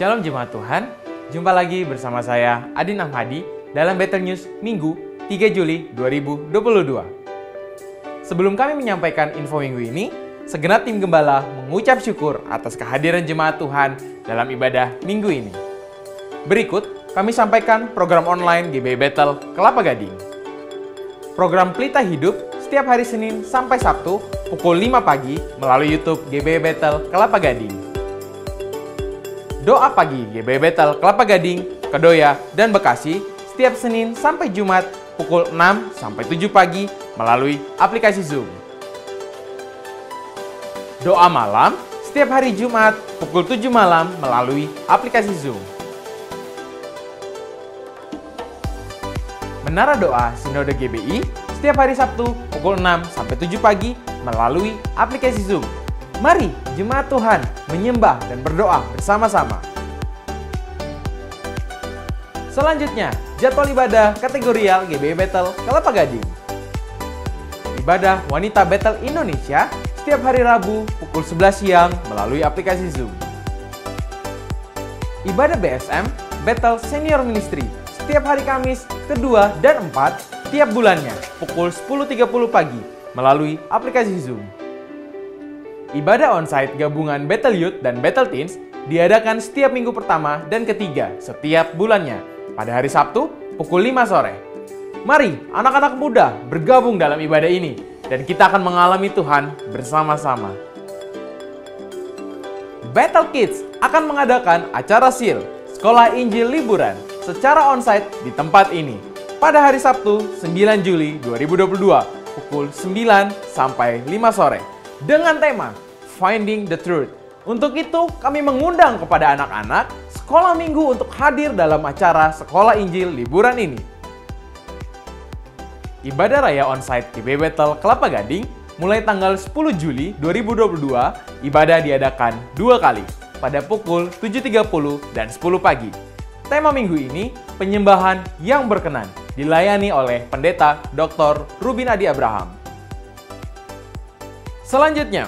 Shalom Jemaat Tuhan, jumpa lagi bersama saya Adin Ahmadi dalam Battle News Minggu 3 Juli 2022. Sebelum kami menyampaikan info minggu ini, segenap tim Gembala mengucap syukur atas kehadiran Jemaat Tuhan dalam ibadah minggu ini. Berikut kami sampaikan program online GBI Battle Kelapa Gading. Program Pelita Hidup setiap hari Senin sampai Sabtu pukul 5 pagi melalui YouTube GBI Battle Kelapa Gading. Doa pagi GBI Battle Kelapa Gading, Kedoya, dan Bekasi setiap Senin sampai Jumat pukul 6 sampai 7 pagi melalui aplikasi Zoom. Doa malam setiap hari Jumat pukul 7 malam melalui aplikasi Zoom. Menara Doa Sinode GBI setiap hari Sabtu pukul 6 sampai 7 pagi melalui aplikasi Zoom. Mari Jemaat Tuhan menyembah dan berdoa bersama-sama. Selanjutnya, jadwal ibadah kategorial GBI Battle Kelapa Gading. Ibadah Wanita Battle Indonesia setiap hari Rabu pukul 11 siang melalui aplikasi Zoom. Ibadah BSM Battle Senior Ministry setiap hari Kamis, kedua, dan 4 tiap bulannya pukul 10.30 pagi melalui aplikasi Zoom. Ibadah onsite gabungan Battle Youth dan Battle Teens diadakan setiap minggu pertama dan ketiga setiap bulannya pada hari Sabtu pukul 5 sore. Mari anak-anak muda bergabung dalam ibadah ini dan kita akan mengalami Tuhan bersama-sama. Battle Kids akan mengadakan acara SEAL, Sekolah Injil Liburan, secara onsite di tempat ini pada hari Sabtu 9 Juli 2022 pukul 9 sampai 5 sore. Dengan tema Finding the Truth. Untuk itu, kami mengundang kepada anak-anak sekolah minggu untuk hadir dalam acara Sekolah Injil Liburan ini. Ibadah Raya Onsite GBI Battle Kelapa Gading mulai tanggal 10 Juli 2022, ibadah diadakan 2 kali pada pukul 7.30 dan 10 pagi. Tema minggu ini, penyembahan yang berkenan, dilayani oleh Pendeta Dr. Rubin Adi Abraham. Selanjutnya,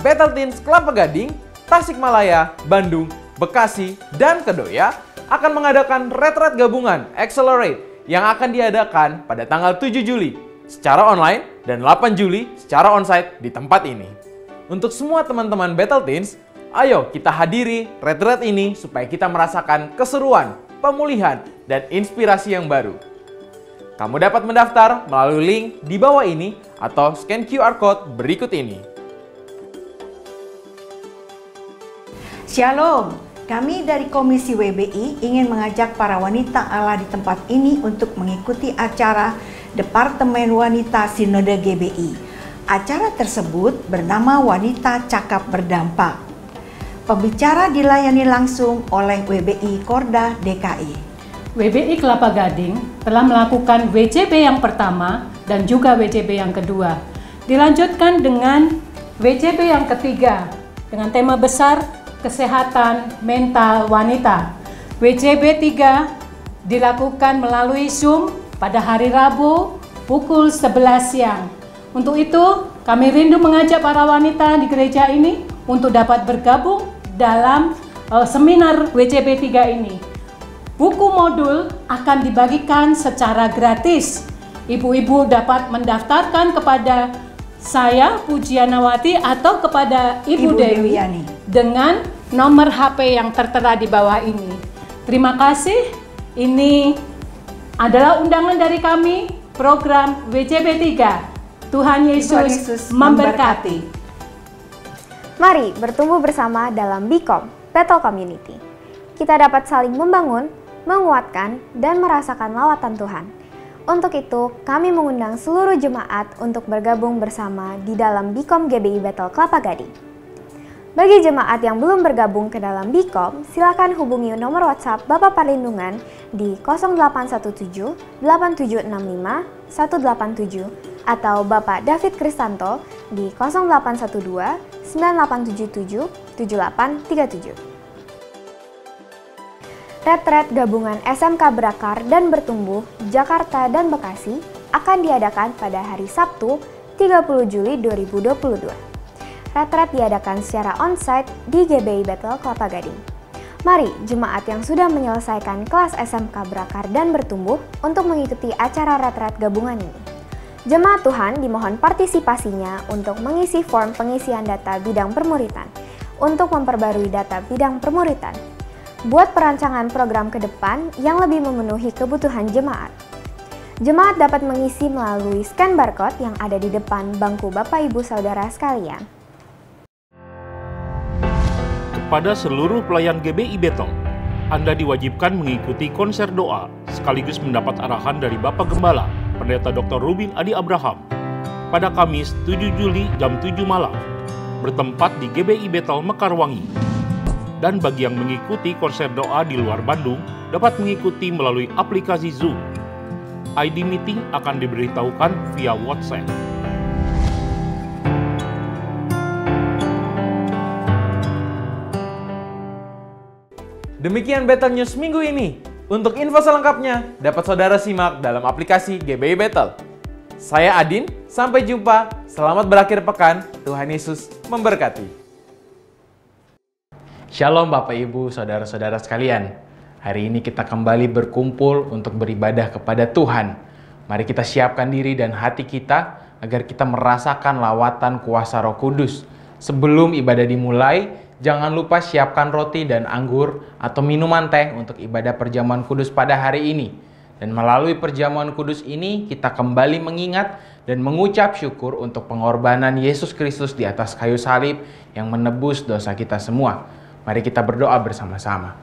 Battle Teens Kelapa Gading, Tasikmalaya, Bandung, Bekasi, dan Kedoya akan mengadakan retret gabungan Accelerate yang akan diadakan pada tanggal 7 Juli secara online dan 8 Juli secara onsite di tempat ini. Untuk semua teman-teman Battle Teens, ayo kita hadiri retret ini supaya kita merasakan keseruan, pemulihan, dan inspirasi yang baru. Kamu dapat mendaftar melalui link di bawah ini atau scan QR Code berikut ini. Shalom, kami dari Komisi WBI ingin mengajak para wanita Allah di tempat ini untuk mengikuti acara Departemen Wanita Sinode GBI. Acara tersebut bernama Wanita Cakap Berdampak. Pembicara dilayani langsung oleh WBI Korda DKI. WBI Kelapa Gading telah melakukan WCB yang pertama dan juga WCB yang kedua. Dilanjutkan dengan WCB yang ketiga dengan tema besar Kesehatan Mental Wanita. WCB 3 dilakukan melalui Zoom pada hari Rabu pukul 11 siang. Untuk itu, kami rindu mengajak para wanita di gereja ini untuk dapat bergabung dalam seminar WCB 3 ini. Buku modul akan dibagikan secara gratis. Ibu-ibu dapat mendaftarkan kepada saya, Pujianawati, atau kepada Ibu Dewi dengan nomor HP yang tertera di bawah ini. Terima kasih. Ini adalah undangan dari kami, program WCB 3. Tuhan Yesus memberkati. Mari bertumbuh bersama dalam BIKOM, Battle Community. Kita dapat saling membangun, menguatkan, dan merasakan lawatan Tuhan. Untuk itu, kami mengundang seluruh jemaat untuk bergabung bersama di dalam BIKOM GBI Battle Kelapa Gading. Bagi jemaat yang belum bergabung ke dalam BIKOM, silakan hubungi nomor WhatsApp Bapak Perlindungan di 0817 8765 187 atau Bapak David Kristanto di 0812 9877 7837. Retret gabungan SMK Berakar dan Bertumbuh Jakarta dan Bekasi akan diadakan pada hari Sabtu 30 Juli 2022. Retret diadakan secara onsite di GBI Battle Kelapa Gading. Mari jemaat yang sudah menyelesaikan kelas SMK berakar dan bertumbuh untuk mengikuti acara retret gabungan ini. Jemaat Tuhan dimohon partisipasinya untuk mengisi form pengisian data bidang permuritan untuk memperbarui data bidang permuritan. Buat perancangan program ke depan yang lebih memenuhi kebutuhan jemaat. Jemaat dapat mengisi melalui scan barcode yang ada di depan bangku Bapak Ibu Saudara sekalian. Kepada seluruh pelayan GBI Bethel, Anda diwajibkan mengikuti konser doa sekaligus mendapat arahan dari Bapak Gembala, Pendeta Dr. Rubin Adi Abraham, pada Kamis 7 Juli jam 7 malam, bertempat di GBI Bethel Mekarwangi. Dan bagi yang mengikuti konser doa di luar Bandung, dapat mengikuti melalui aplikasi Zoom. ID meeting akan diberitahukan via WhatsApp. Demikian Bethel News minggu ini. Untuk info selengkapnya, dapat saudara simak dalam aplikasi GBI Bethel. Saya Adin, sampai jumpa. Selamat berakhir pekan. Tuhan Yesus memberkati. Shalom Bapak Ibu, saudara-saudara sekalian. Hari ini kita kembali berkumpul untuk beribadah kepada Tuhan. Mari kita siapkan diri dan hati kita agar kita merasakan lawatan kuasa Roh Kudus. Sebelum ibadah dimulai, jangan lupa siapkan roti dan anggur atau minuman teh untuk ibadah perjamuan kudus pada hari ini. Dan melalui perjamuan kudus ini, kita kembali mengingat dan mengucap syukur untuk pengorbanan Yesus Kristus di atas kayu salib yang menebus dosa kita semua. Mari kita berdoa bersama-sama.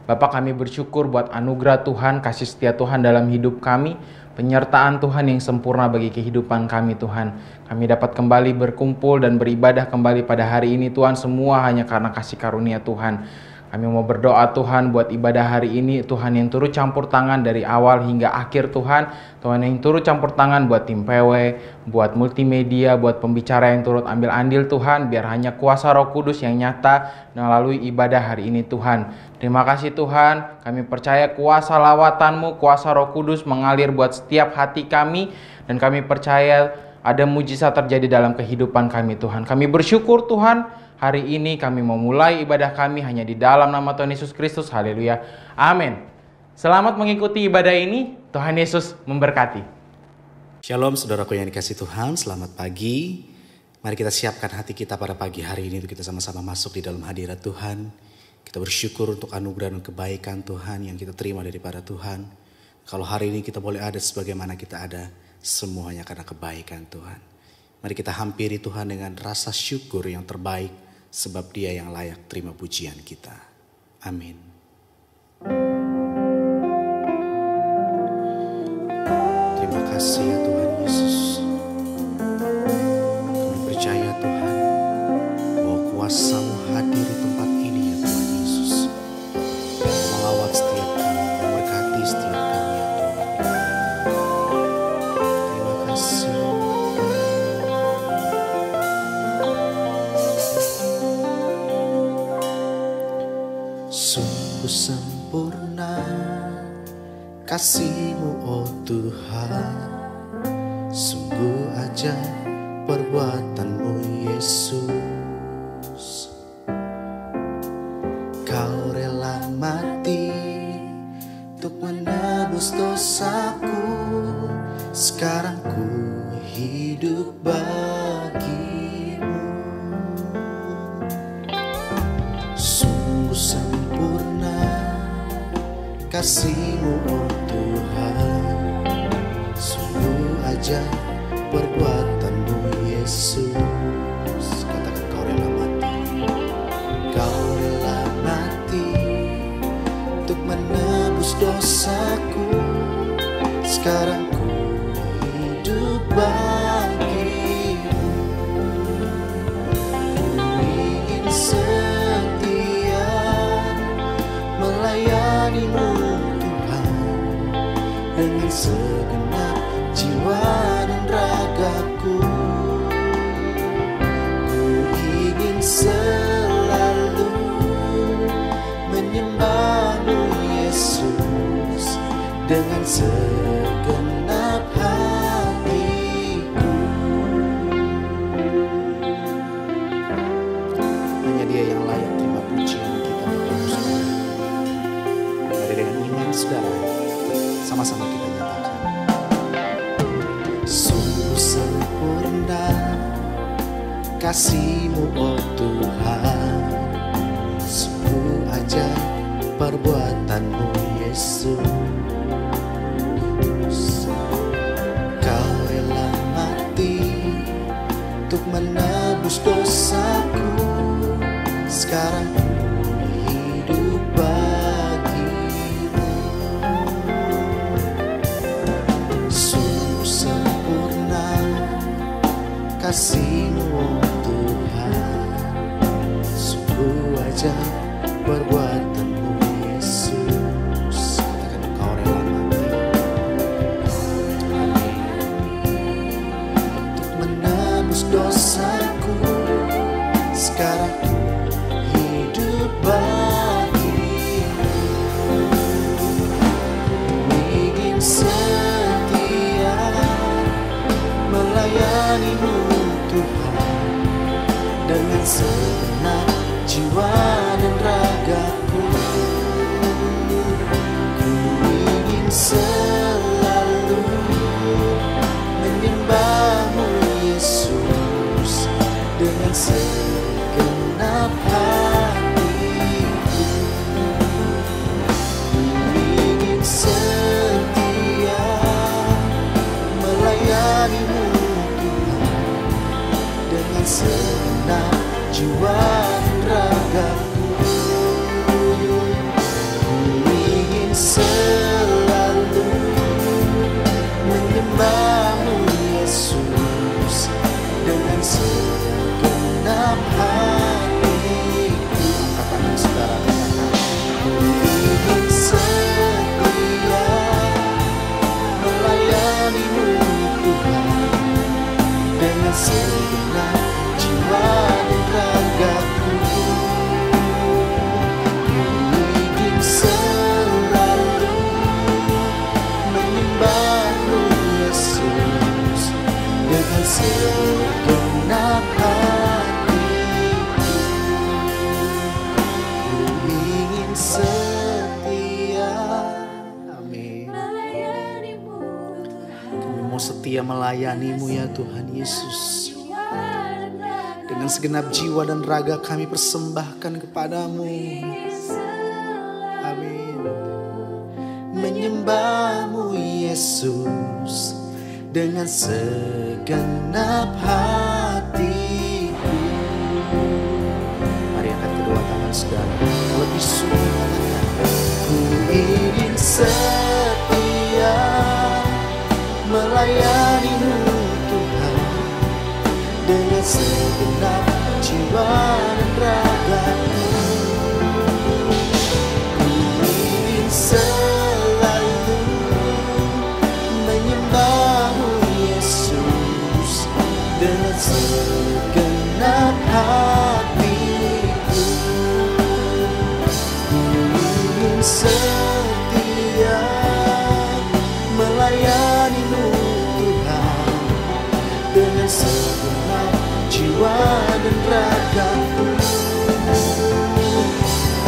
Bapa, kami bersyukur buat anugerah Tuhan, kasih setia Tuhan dalam hidup kami, penyertaan Tuhan yang sempurna bagi kehidupan kami Tuhan. Kami dapat kembali berkumpul dan beribadah kembali pada hari ini Tuhan, semua hanya karena kasih karunia Tuhan. Kami mau berdoa Tuhan buat ibadah hari ini, Tuhan yang turut campur tangan dari awal hingga akhir Tuhan. Tuhan yang turut campur tangan buat tim PW, buat multimedia, buat pembicara yang turut ambil andil Tuhan. Biar hanya kuasa Roh Kudus yang nyata melalui ibadah hari ini Tuhan. Terima kasih Tuhan, kami percaya kuasa lawatan-Mu, kuasa Roh Kudus mengalir buat setiap hati kami. Dan kami percaya ada mujizat terjadi dalam kehidupan kami Tuhan. Kami bersyukur Tuhan. Hari ini kami memulai ibadah kami hanya di dalam nama Tuhan Yesus Kristus. Haleluya. Amin. Selamat mengikuti ibadah ini. Tuhan Yesus memberkati. Shalom saudaraku yang dikasihi Tuhan. Selamat pagi. Mari kita siapkan hati kita pada pagi hari ini untuk kita sama-sama masuk di dalam hadirat Tuhan. Kita bersyukur untuk anugerah dan kebaikan Tuhan yang kita terima daripada Tuhan. Kalau hari ini kita boleh ada sebagaimana kita ada, semuanya karena kebaikan Tuhan. Mari kita hampiri Tuhan dengan rasa syukur yang terbaik, sebab Dia yang layak terima pujian kita. Amin. Terima kasih ya Tuhan Yesus. Kami percaya Tuhan bahwa kuasa-Mu hadir di tempat ini ya Tuhan Yesus. Melawat setiap kami, memberkati setiap kami ya Tuhan. Terima kasih. Sungguh sempurna kasih-Mu oh Tuhan, sungguh ajaib perbuatan-Mu Yesus. Kau rela mati untuk menebus dosaku, sekarang ku hidup bagi-Mu. Sungguh sempurna kasih-Mu oh Tuhan, sungguh ajaib perbuatan-Mu Yesus. Katakan kau rela mati, kau rela mati untuk menebus dosaku, sekarang ku hidup bagi-Mu. Ku ingin setia melayani-Mu dengan segenap jiwa dan ragaku. Ku ingin selalu menyembah-Mu Yesus dengan segenap hatiku. Hanya Dia yang layak terima pujian kita Bapak Ibu Saudara. kasih-Mu oh Tuhan. Sungguh ajaib perbuatan-Mu Yesus. Kau rela mati untuk menebus dosaku. Sekarang hidup bagimu. Sungguh sempurna kasih-Mu oh Tuhan. Sungguh ajaib perbuatan-Mu Yesus. Katakan Kau rela mati untuk menebus dosaku. Sekarang hidup bagimu. Ingin setia melayani-Mu Tuhan dengan segenap jiwa dan ragaku. Ku ingin selalu menyembah-Mu Yesus dengan segenap hatiku. Ku ingin setia melayani-Mu Tuhan dengan segenap jiwa dan ragaku. Ku ingin selalu menyembah-Mu Yesus dengan segenap hatiku. Katakan saudara, ku ingin setia melayani-Mu Tuhan dengan segenap jiwa dan ragaku. Ku ingin selalu menyembah-Mu Yesus dengan segenap hatiku. Ku ingin setia. Amin. Kami mau setia melayani-Mu ya Tuhan Yesus. Dengan segenap jiwa dan raga kami persembahkan kepadamu. Amin. Menyembah-Mu Yesus dengan segenap hatiku. Mari angkat kedua tangan saudara, lebih sungguh katakan, ku ingin setia melayani-Mu Tuhan dengan segenap jiwa dan ragaku. Ku ingin selalu menyembah-Mu Yesus dengan segenap hatiku. Ku ingin setia melayani-Mu Tuhan dengan segenap jiwa dan ragaku.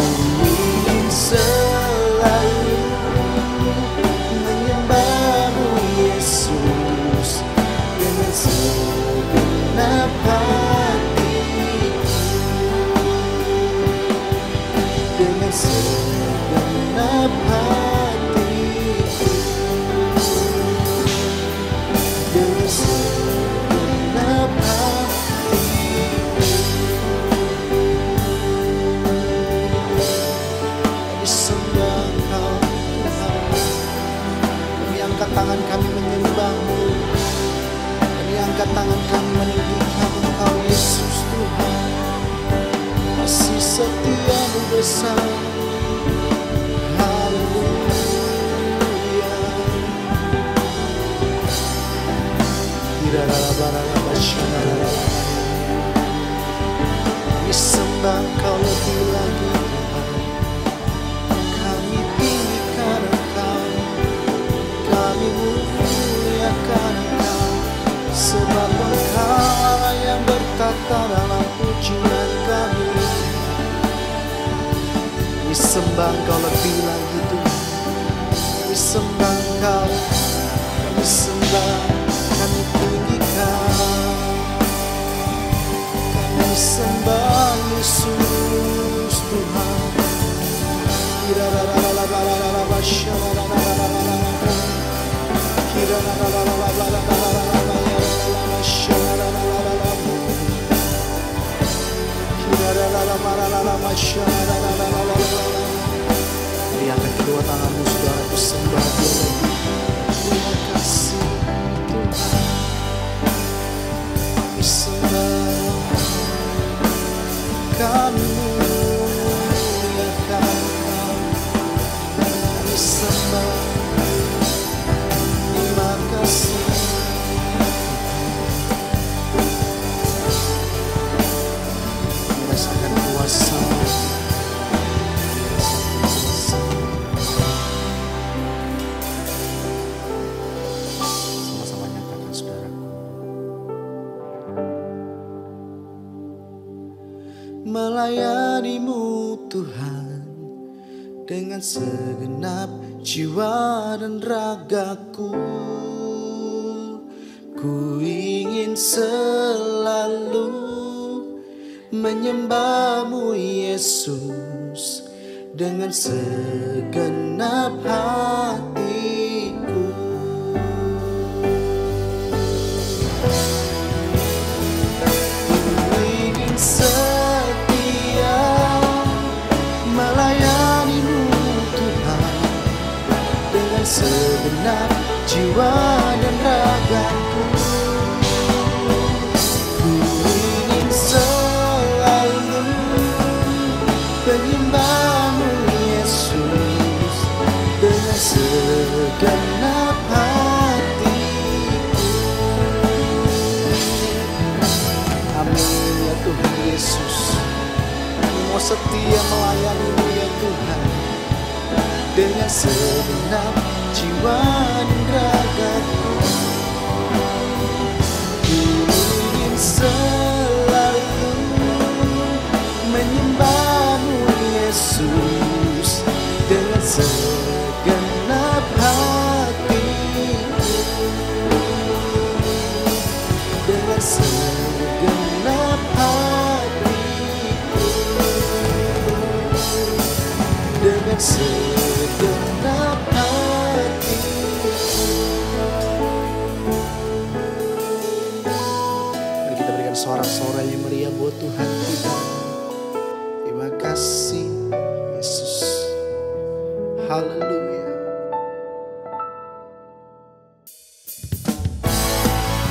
Ku ingin selalu menyembah-Mu Yesus dengan segenap hatiku. Dengan segenap hatiku. Dengan segenap hatiku. Disembah Engkau Tuhan. Kami angkat tangan kami menyembah-Mu. Kami angkat tangan kami meninggikan Engkau Yesus Tuhan. Kasih setia-Mu besar. Haleluya. Kami sembah Engkau lebih lagi Tuhan. Kami tinggikan Engkau. Kami muliakan Engkau. Sebab Engkau Allah yang bertata dalam pujian kami. Kami sembah Engkau lebih lagi Tuhan. Kami sembah Engkau. Kami sembah, kami tinggikan. sembah Yesus Tuhan. Angkat kedua tanganmu saudaraku, sembah Dia lagi. Terima kasih Tuhan, kami sembah, kami muliakan Kau, kami sembah. Terima kasih merasakan kuasa. Melayanimu Tuhan dengan segenap jiwa dan ragaku. Ku ingin selalu menyembah-Mu Yesus dengan segenap hatiku. Ku ingin setia melayani-Mu Tuhan dengan segenap jiwa dan ragaku. Ku ingin selalu menyembah-Mu Yesus dengan segenap hatiku. Amin ya Tuhan Yesus, kami mau setia melayani-Mu ya Tuhan dengan segenap jiwa dan ragaku. Ku ingin selalu menyembah-Mu Yesus dengan segenap hatiku, dengan segenap hatiku, dengan segenap hatiku. Mari kita berikan sorak-sorai yang meriah buat Tuhan kita. Terima kasih Yesus. Haleluya.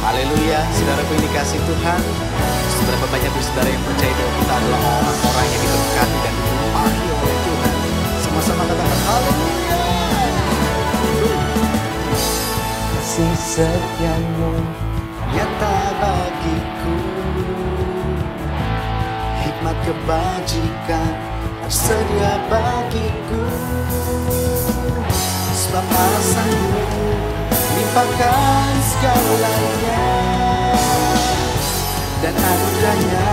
Haleluya, saudaraku yang dikasih Tuhan. Seberapa banyak dari saudara yang percaya bahwa kita adalah orang-orang yang diberkati dan dilimpahi oleh Tuhan. Sama-sama katakan haleluya. Kasih setiamu nyata bagiku, hikmat kebajikan tersedia bagiku. Sebab alasanmu limpahkan segalanya, dan anugerahnya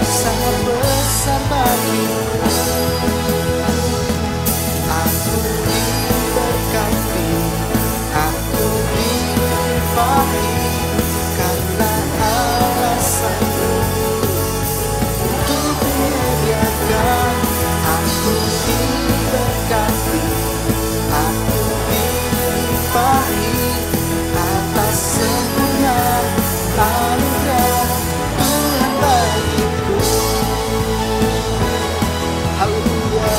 sangat besar bagiku. Aku diberkati, aku dilimpahi, karena alasanmu untuk menyediakan. Aku diberkati, aku dilimpahi atas sempurna anugerah Tuhan bagiku. Haleluya.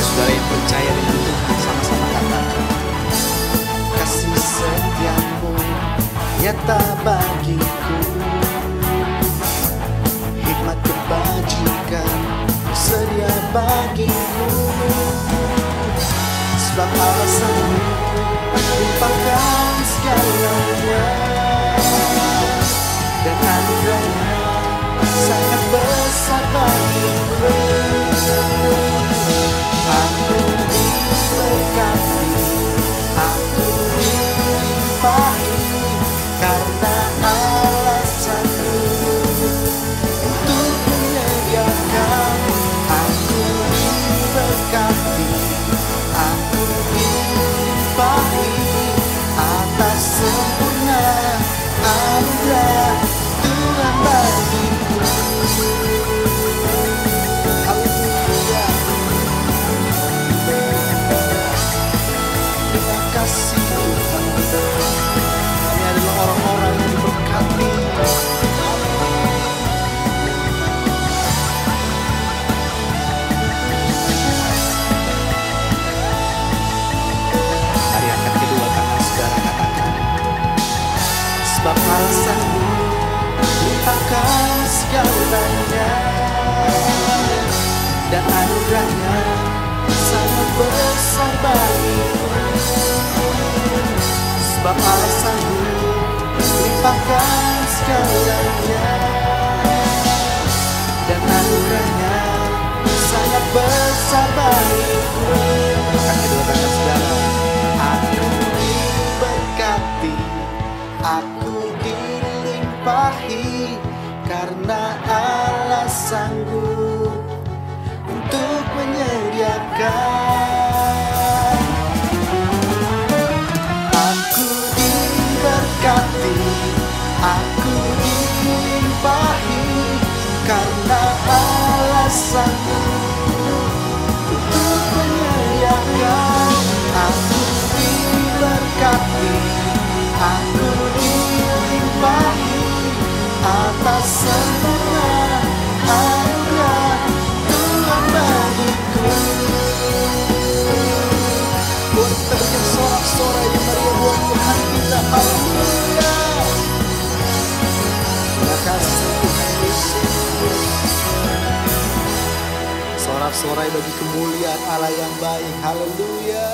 Saudara yang percaya dengan Tuhan, sama-sama katakan, kasih setiamu nyata bagiku, hikmat kebajikan sedia bagiku. Sebab alasanmu limpahkan segalanya, dan anugerahnya sangat besar bagiku. Aku diberkati, aku dilimpahi, karena melimpahkan segalanya, dan anugerahnya sangat besar bagiku. Sebab Allah sanggup melimpahkan segalanya, dan anugerahnya sangat besar bagiku. Angkat kedua tangan saudara. Aku diberkati, aku dilimpahi, karena Allah sanggup untuk menyediakan. Aku diberkati, aku dilimpahi, karena Allah sanggup untuk menyediakan. Aku diberkati, aku dilimpahi atas semua anugerah Tuhan bagiku. Boleh kita berikan sorak-sorai yang meriah buat Tuhan kita. Haleluya. Terima kasih Tuhan Yesus. Sorak-sorai bagi kemuliaan Allah yang baik. Haleluya.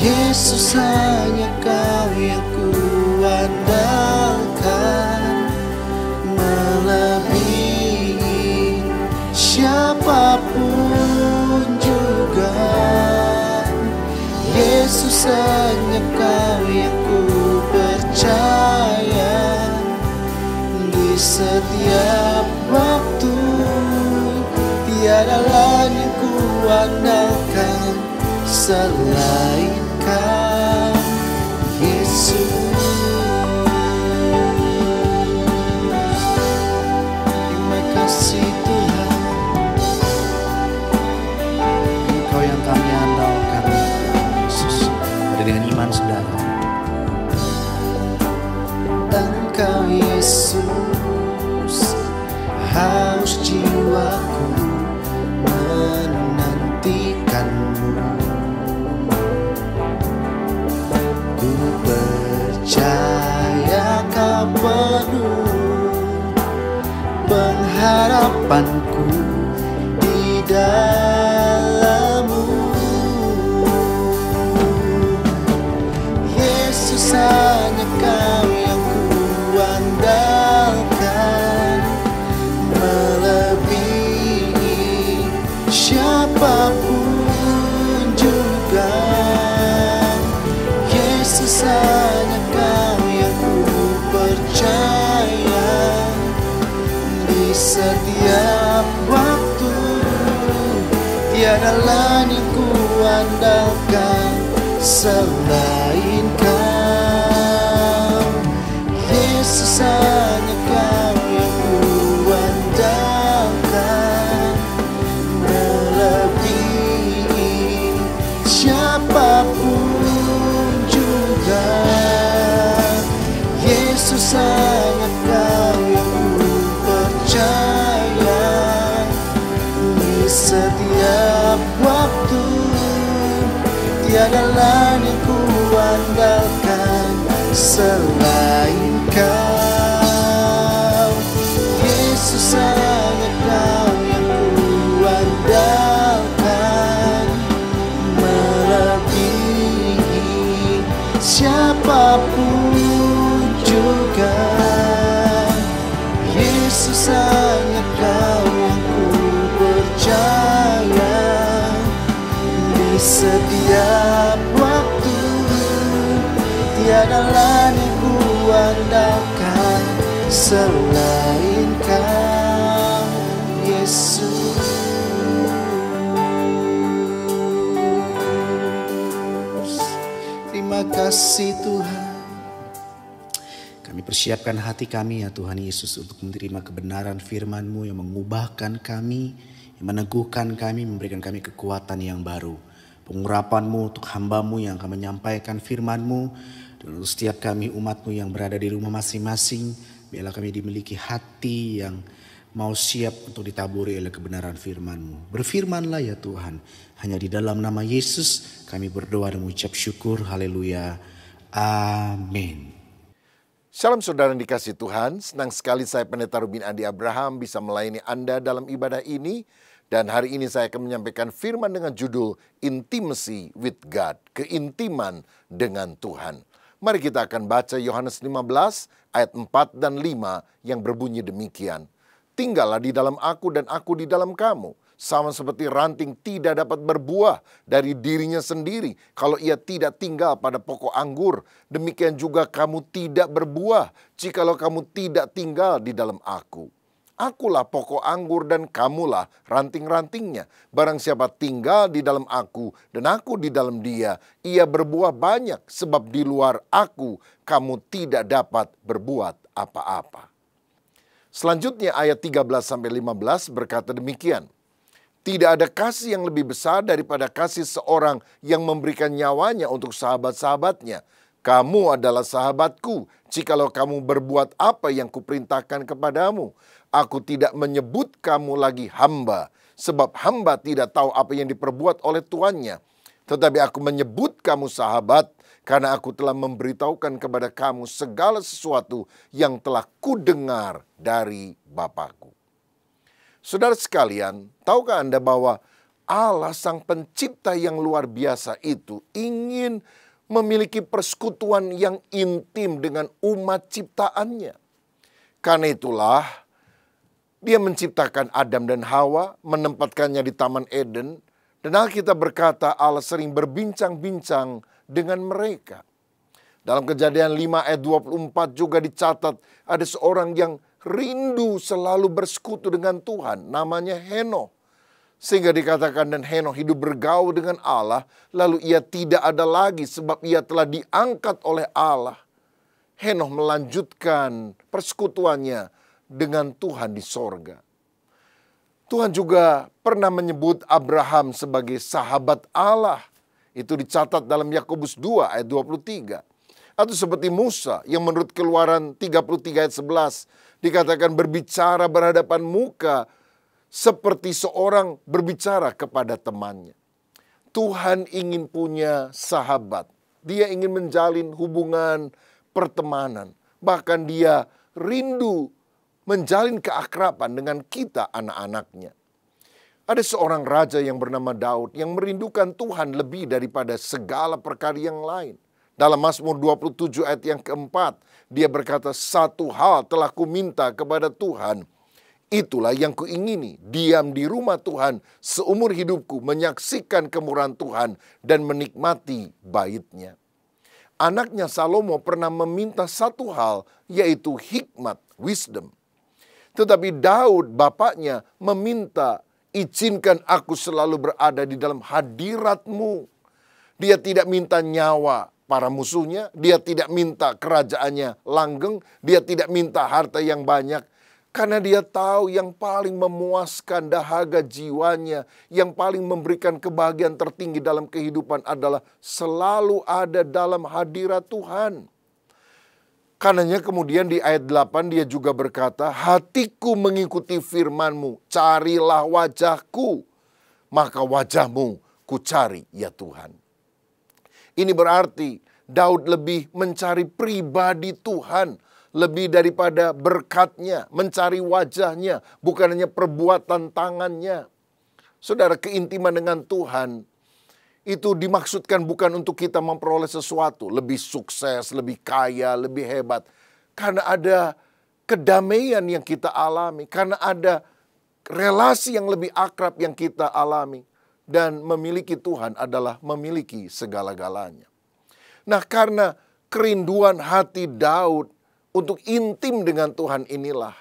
Yesus, hanya Kau yang kuandalkan, melebihi siapapun juga. Yesus, hanya Kau yang ku percaya, di setiap waktu tiada lain yang kuandalkan selain Kau, Yesus. Terima kasih Tuhan, Engkau yang kami andalkan, Yesus. Pada dengan iman saudara, Engkau Yesus, haus jiwaku menantikanmu. Percaya Kau penuh pengharapanku di dalam-Mu. Yesus, hanya Kau yang kuandalkan, melebihi siapapun juga. Yesus, hanya Kau yang ku percaya, di setiap waktu tiada lain yang ku andalkan selain Kau. Yesus, hanya Kau yang ku andalkan, melebihi siapapun juga. Yesus, setiap waktu. Tiada lain yang ku andalkan selain Kau. Yesus, hanya Kau yang ku andalkan, melebihi siapapun juga. Yesus, hanya Kau yang ku percaya. Di setiap waktu, tiada lain yang ku andalkan selain Kau, Yesus. Terima kasih Tuhan. Kami persiapkan hati kami ya Tuhan Yesus untuk menerima kebenaran firman-Mu yang mengubahkan kami, yang meneguhkan kami, memberikan kami kekuatan yang baru. Pengurapan-Mu untuk hamba-Mu yang akan menyampaikan firman-Mu, dan untuk setiap kami umat-Mu yang berada di rumah masing-masing, biarlah kami dimiliki hati yang mau siap untuk ditaburi oleh kebenaran firman-Mu. Berfirmanlah ya Tuhan, hanya di dalam nama Yesus kami berdoa dan mengucap syukur. Haleluya. Amin. Shalom saudara yang dikasihi Tuhan, senang sekali saya Pendeta Ruben Adi Abraham bisa melayani Anda dalam ibadah ini. Dan hari ini saya akan menyampaikan firman dengan judul Intimacy with God, keintiman dengan Tuhan. Mari kita akan baca Yohanes 15 ayat 4 dan 5 yang berbunyi demikian. Tinggallah di dalam aku dan aku di dalam kamu. Sama seperti ranting tidak dapat berbuah dari dirinya sendiri kalau ia tidak tinggal pada pokok anggur. Demikian juga kamu tidak berbuah jikalau kamu tidak tinggal di dalam aku. Akulah pokok anggur dan kamulah ranting-rantingnya. Barang siapa tinggal di dalam aku dan aku di dalam dia, ia berbuah banyak, sebab di luar aku kamu tidak dapat berbuat apa-apa. Selanjutnya ayat 13-15 berkata demikian. Tidak ada kasih yang lebih besar daripada kasih seorang yang memberikan nyawanya untuk sahabat-sahabatnya. Kamu adalah sahabatku jikalau kamu berbuat apa yang kuperintahkan kepadamu. Aku tidak menyebut kamu lagi hamba, sebab hamba tidak tahu apa yang diperbuat oleh tuannya. Tetapi aku menyebut kamu sahabat, karena aku telah memberitahukan kepada kamu segala sesuatu yang telah kudengar dari Bapakku. Saudara sekalian, tahukah Anda bahwa Allah Sang Pencipta yang luar biasa itu ingin memiliki persekutuan yang intim dengan umat ciptaannya. Karena itulah Dia menciptakan Adam dan Hawa, menempatkannya di Taman Eden, dan Alkitab berkata Allah sering berbincang-bincang dengan mereka. Dalam Kejadian 5 ayat 24 juga dicatat ada seorang yang rindu selalu bersekutu dengan Tuhan, namanya Henokh. Sehingga dikatakan dan Henokh hidup bergaul dengan Allah, lalu ia tidak ada lagi sebab ia telah diangkat oleh Allah. Henokh melanjutkan persekutuannya dengan Tuhan di sorga. Tuhan juga pernah menyebut Abraham sebagai sahabat Allah. Itu dicatat dalam Yakobus 2 ayat 23. Atau seperti Musa yang menurut Keluaran 33 ayat 11 dikatakan berbicara berhadapan muka seperti seorang berbicara kepada temannya. Tuhan ingin punya sahabat. Dia ingin menjalin hubungan pertemanan. Bahkan dia rindu menjalin keakraban dengan kita anak-anaknya. Ada seorang raja yang bernama Daud yang merindukan Tuhan lebih daripada segala perkara yang lain. Dalam Mazmur 27 ayat yang keempat, dia berkata, satu hal telah kuminta kepada Tuhan, itulah yang kuingini, diam di rumah Tuhan seumur hidupku, menyaksikan kemurahan Tuhan dan menikmati bait-Nya. Anaknya Salomo pernah meminta satu hal, yaitu hikmat, wisdom. Tetapi Daud, bapaknya, meminta, izinkan aku selalu berada di dalam hadirat-Mu. Dia tidak minta nyawa para musuhnya, dia tidak minta kerajaannya langgeng, dia tidak minta harta yang banyak. Karena dia tahu yang paling memuaskan dahaga jiwanya, yang paling memberikan kebahagiaan tertinggi dalam kehidupan adalah selalu ada dalam hadirat Tuhan. Karenanya kemudian di ayat 8 dia juga berkata, hatiku mengikuti firman-Mu, carilah wajah-Ku. maka wajah-Mu ku cari ya Tuhan. Ini berarti Daud lebih mencari pribadi Tuhan, lebih daripada berkat-Nya, mencari wajah-Nya, bukan hanya perbuatan tangannya. Saudara, keintiman dengan Tuhan itu dimaksudkan bukan untuk kita memperoleh sesuatu, lebih sukses, lebih kaya, lebih hebat. Karena ada kedamaian yang kita alami, karena ada relasi yang lebih akrab yang kita alami. Dan memiliki Tuhan adalah memiliki segala-galanya. Nah, karena kerinduan hati Daud untuk intim dengan Tuhan inilah,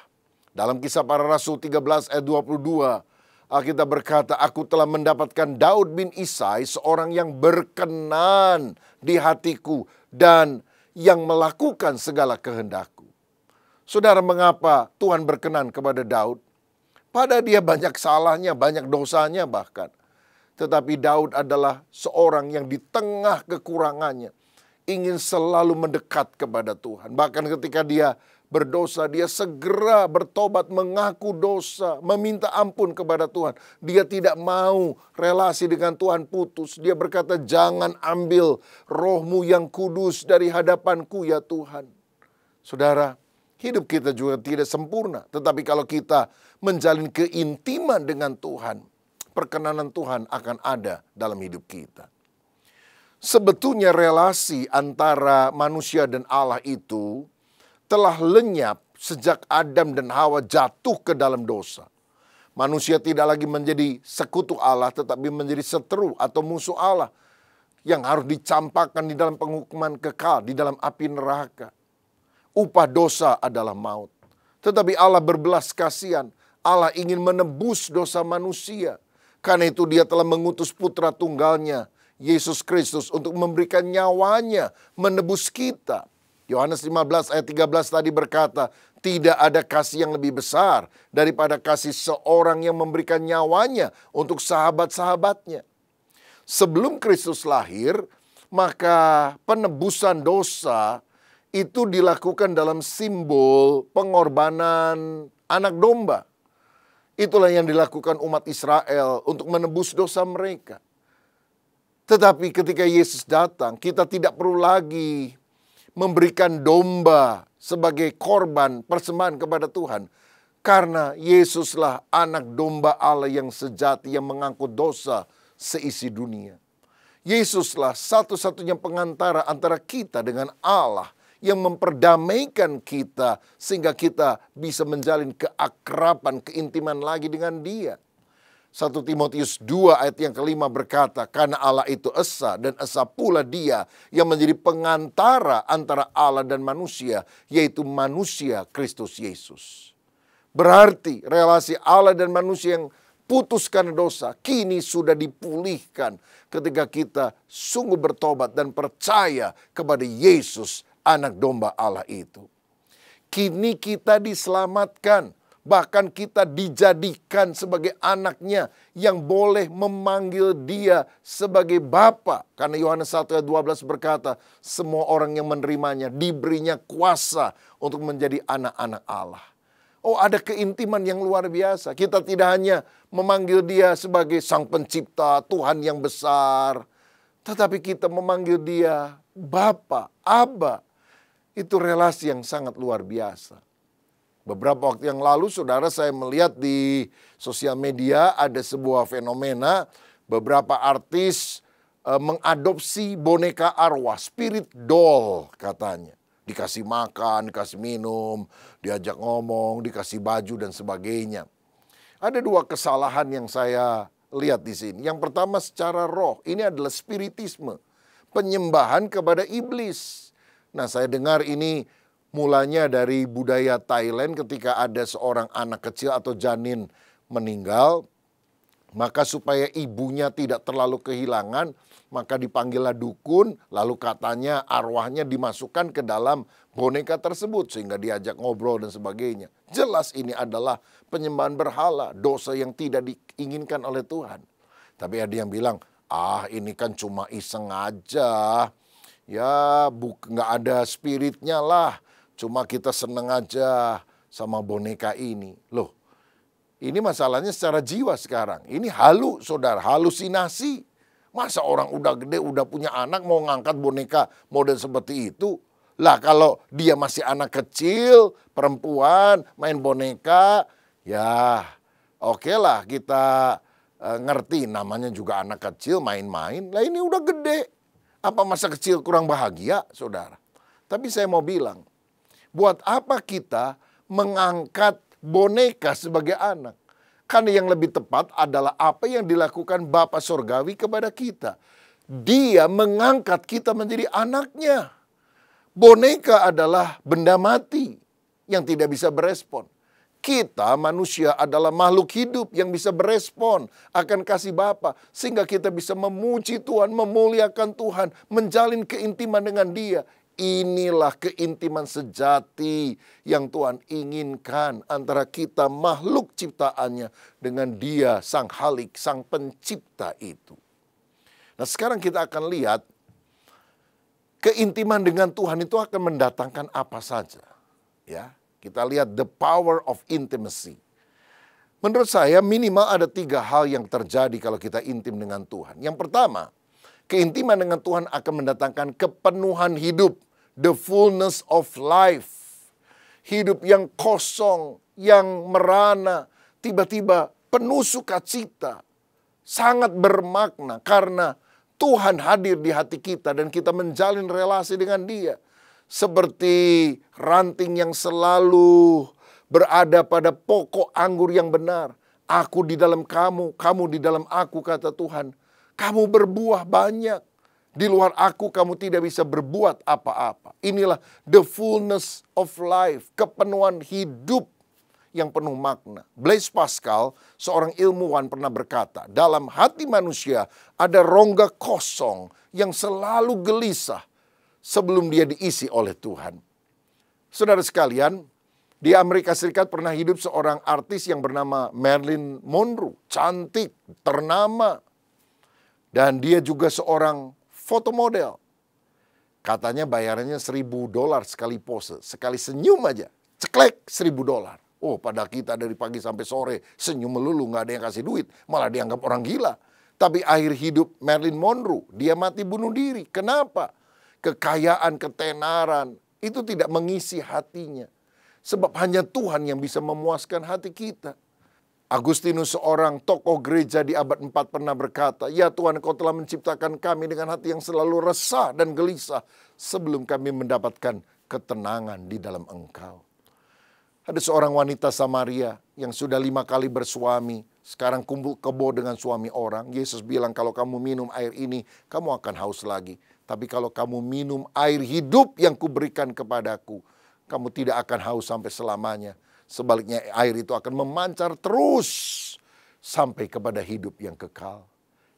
dalam Kisah Para Rasul 13 ayat 22, Alkitab berkata, aku telah mendapatkan Daud bin Isai, seorang yang berkenan di hatiku dan yang melakukan segala kehendakku. Saudara, mengapa Tuhan berkenan kepada Daud? Pada dia banyak salahnya, banyak dosanya bahkan. Tetapi Daud adalah seorang yang di tengah kekurangannya ingin selalu mendekat kepada Tuhan. Bahkan ketika dia berdosa, dia segera bertobat, mengaku dosa, meminta ampun kepada Tuhan. Dia tidak mau relasi dengan Tuhan putus. Dia berkata, jangan ambil roh-Mu yang kudus dari hadapanku ya Tuhan. Saudara, hidup kita juga tidak sempurna. Tetapi kalau kita menjalin keintiman dengan Tuhan, perkenanan Tuhan akan ada dalam hidup kita. Sebetulnya relasi antara manusia dan Allah itu telah lenyap sejak Adam dan Hawa jatuh ke dalam dosa. Manusia tidak lagi menjadi sekutu Allah, tetapi menjadi seteru atau musuh Allah yang harus dicampakkan di dalam penghukuman kekal, di dalam api neraka. Upah dosa adalah maut. Tetapi Allah berbelas kasihan. Allah ingin menebus dosa manusia. Karena itu dia telah mengutus putra tunggalnya, Yesus Kristus, untuk memberikan nyawanya menebus kita. Yohanes 15 ayat 13 tadi berkata, tidak ada kasih yang lebih besar daripada kasih seorang yang memberikan nyawanya untuk sahabat-sahabatnya. Sebelum Kristus lahir, maka penebusan dosa itu dilakukan dalam simbol pengorbanan anak domba. Itulah yang dilakukan umat Israel untuk menebus dosa mereka. Tetapi ketika Yesus datang, kita tidak perlu lagi memberikan domba sebagai korban persembahan kepada Tuhan. Karena Yesuslah anak domba Allah yang sejati yang mengangkut dosa seisi dunia. Yesuslah satu-satunya pengantara antara kita dengan Allah, yang memperdamaikan kita sehingga kita bisa menjalin keakraban, keintiman lagi dengan Dia. 1 Timotius 2 ayat yang kelima berkata, karena Allah itu esa dan esa pula Dia yang menjadi pengantara antara Allah dan manusia, yaitu manusia Kristus Yesus. Berarti relasi Allah dan manusia yang putus karena dosa kini sudah dipulihkan ketika kita sungguh bertobat dan percaya kepada Yesus, anak domba Allah itu. Kini kita diselamatkan, bahkan kita dijadikan sebagai anaknya yang boleh memanggil Dia sebagai Bapa. Karena Yohanes 1 ayat 12 berkata, semua orang yang menerimanya diberinya kuasa untuk menjadi anak-anak Allah. Oh, ada keintiman yang luar biasa. Kita tidak hanya memanggil Dia sebagai Sang Pencipta, Tuhan yang besar, tetapi kita memanggil Dia Bapa, Aba. Itu relasi yang sangat luar biasa. Beberapa waktu yang lalu, saudara, saya melihat di sosial media ada sebuah fenomena. Beberapa artis mengadopsi boneka arwah, spirit doll katanya. Dikasih makan, dikasih minum, diajak ngomong, dikasih baju dan sebagainya. Ada dua kesalahan yang saya lihat di sini. Yang pertama secara roh, ini adalah spiritisme, penyembahan kepada iblis. Nah, saya dengar ini mulanya dari budaya Thailand ketika ada seorang anak kecil atau janin meninggal. Maka supaya ibunya tidak terlalu kehilangan, maka dipanggillah dukun, lalu katanya arwahnya dimasukkan ke dalam boneka tersebut sehingga diajak ngobrol dan sebagainya. Jelas ini adalah penyembahan berhala, dosa yang tidak diinginkan oleh Tuhan. Tapi ada yang bilang, ini kan cuma iseng aja. Ya, nggak ada spiritnya lah. Cuma kita seneng aja sama boneka ini. Loh, Ini masalahnya secara jiwa sekarang. Ini halu, saudara, halusinasi. Masa orang udah gede, udah punya anak mau ngangkat boneka model seperti itu? Lah kalau dia masih anak kecil, perempuan, main boneka, ya oke lah kita ngerti namanya juga anak kecil main-main. Lah ini udah gede. Apa masa kecil kurang bahagia, saudara? Tapi saya mau bilang, buat apa kita mengangkat boneka sebagai anak? Karena yang lebih tepat adalah apa yang dilakukan Bapa Sorgawi kepada kita. Dia mengangkat kita menjadi anaknya. Boneka adalah benda mati yang tidak bisa berespon. Kita manusia adalah makhluk hidup yang bisa berespon akan kasih Bapa. Sehingga kita bisa memuji Tuhan, memuliakan Tuhan, menjalin keintiman dengan Dia. Inilah keintiman sejati yang Tuhan inginkan antara kita makhluk ciptaannya dengan Dia, Sang Khalik, Sang Pencipta itu. Nah sekarang kita akan lihat keintiman dengan Tuhan itu akan mendatangkan apa saja. Ya, kita lihat the power of intimacy. Menurut saya minimal ada 3 hal yang terjadi kalau kita intim dengan Tuhan. Yang pertama, keintiman dengan Tuhan akan mendatangkan kepenuhan hidup. The fullness of life. Hidup yang kosong, yang merana, tiba-tiba penuh sukacita. Sangat bermakna karena Tuhan hadir di hati kita dan kita menjalin relasi dengan Dia. Seperti ranting yang selalu berada pada pokok anggur yang benar. Aku di dalam kamu, kamu di dalam aku, kata Tuhan. Kamu berbuah banyak. Di luar aku kamu tidak bisa berbuat apa-apa. Inilah the fullness of life, kepenuhan hidup yang penuh makna. Blaise Pascal, seorang ilmuwan pernah berkata, dalam hati manusia ada rongga kosong yang selalu gelisah sebelum dia diisi oleh Tuhan. Saudara sekalian, di Amerika Serikat pernah hidup seorang artis yang bernama Marilyn Monroe. Cantik, ternama. Dan dia juga seorang fotomodel. Katanya bayarannya $1.000 sekali pose. Sekali senyum aja. Ceklek $1.000. Oh, pada kita dari pagi sampai sore senyum melulu, nggak ada yang kasih duit. Malah dianggap orang gila. Tapi akhir hidup Marilyn Monroe, dia mati bunuh diri. Kenapa? Kekayaan, ketenaran, itu tidak mengisi hatinya. Sebab hanya Tuhan yang bisa memuaskan hati kita. Agustinus, seorang tokoh gereja di abad 4 pernah berkata, ya Tuhan, Kau telah menciptakan kami dengan hati yang selalu resah dan gelisah sebelum kami mendapatkan ketenangan di dalam Engkau. Ada seorang wanita Samaria yang sudah 5 kali bersuami, sekarang kumpul kebo dengan suami orang. Yesus bilang, kalau kamu minum air ini, kamu akan haus lagi. Tapi kalau kamu minum air hidup yang kuberikan kepadaku, kamu tidak akan haus sampai selamanya. Sebaliknya air itu akan memancar terus sampai kepada hidup yang kekal.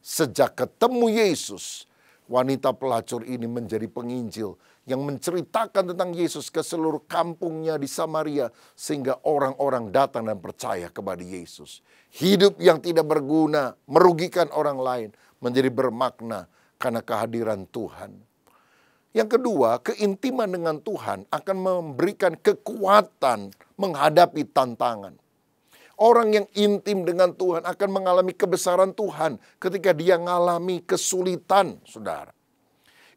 Sejak ketemu Yesus, wanita pelacur ini menjadi penginjil yang menceritakan tentang Yesus ke seluruh kampungnya di Samaria sehingga orang-orang datang dan percaya kepada Yesus. Hidup yang tidak berguna, merugikan orang lain menjadi bermakna karena kehadiran Tuhan. Yang kedua, keintiman dengan Tuhan akan memberikan kekuatan menghadapi tantangan. Orang yang intim dengan Tuhan akan mengalami kebesaran Tuhan ketika dia mengalami kesulitan, saudara.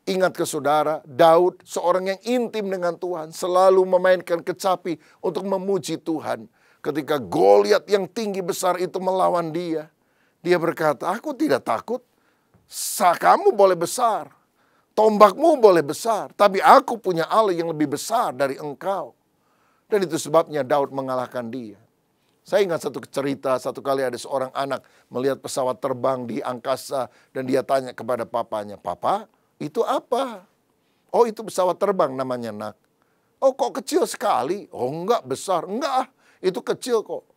Ingat ke saudara, Daud, seorang yang intim dengan Tuhan, selalu memainkan kecapi untuk memuji Tuhan. Ketika Goliat yang tinggi besar itu melawan dia, dia berkata, aku tidak takut, kamu boleh besar. Tombakmu boleh besar, tapi aku punya Allah yang lebih besar dari engkau. Dan itu sebabnya Daud mengalahkan dia. Saya ingat satu cerita, satu kali ada seorang anak melihat pesawat terbang di angkasa dan dia tanya kepada papanya, Papa, itu apa? Oh, itu pesawat terbang namanya, Nak. Oh, kok kecil sekali? Oh, enggak, besar. Enggak, itu kecil kok.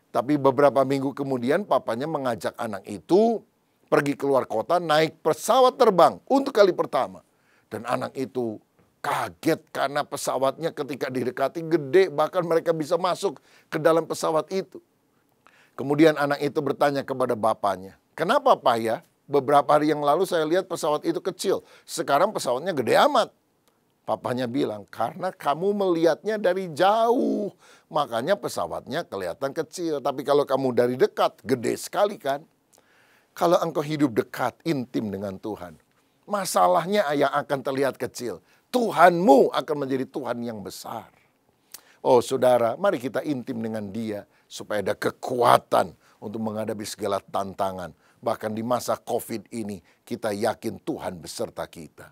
Tapi beberapa minggu kemudian papanya mengajak anak itu pergi keluar kota, naik pesawat terbang untuk kali pertama. Dan anak itu kaget karena pesawatnya ketika didekati gede, bahkan mereka bisa masuk ke dalam pesawat itu. Kemudian anak itu bertanya kepada bapaknya, kenapa Pak ya? Beberapa hari yang lalu saya lihat pesawat itu kecil, sekarang pesawatnya gede amat. Papanya bilang, karena kamu melihatnya dari jauh, makanya pesawatnya kelihatan kecil. Tapi kalau kamu dari dekat, gede sekali kan? Kalau engkau hidup dekat, intim dengan Tuhan, masalahnya yang akan terlihat kecil. Tuhanmu akan menjadi Tuhan yang besar. Oh saudara, mari kita intim dengan Dia, supaya ada kekuatan untuk menghadapi segala tantangan. Bahkan di masa COVID ini, kita yakin Tuhan beserta kita.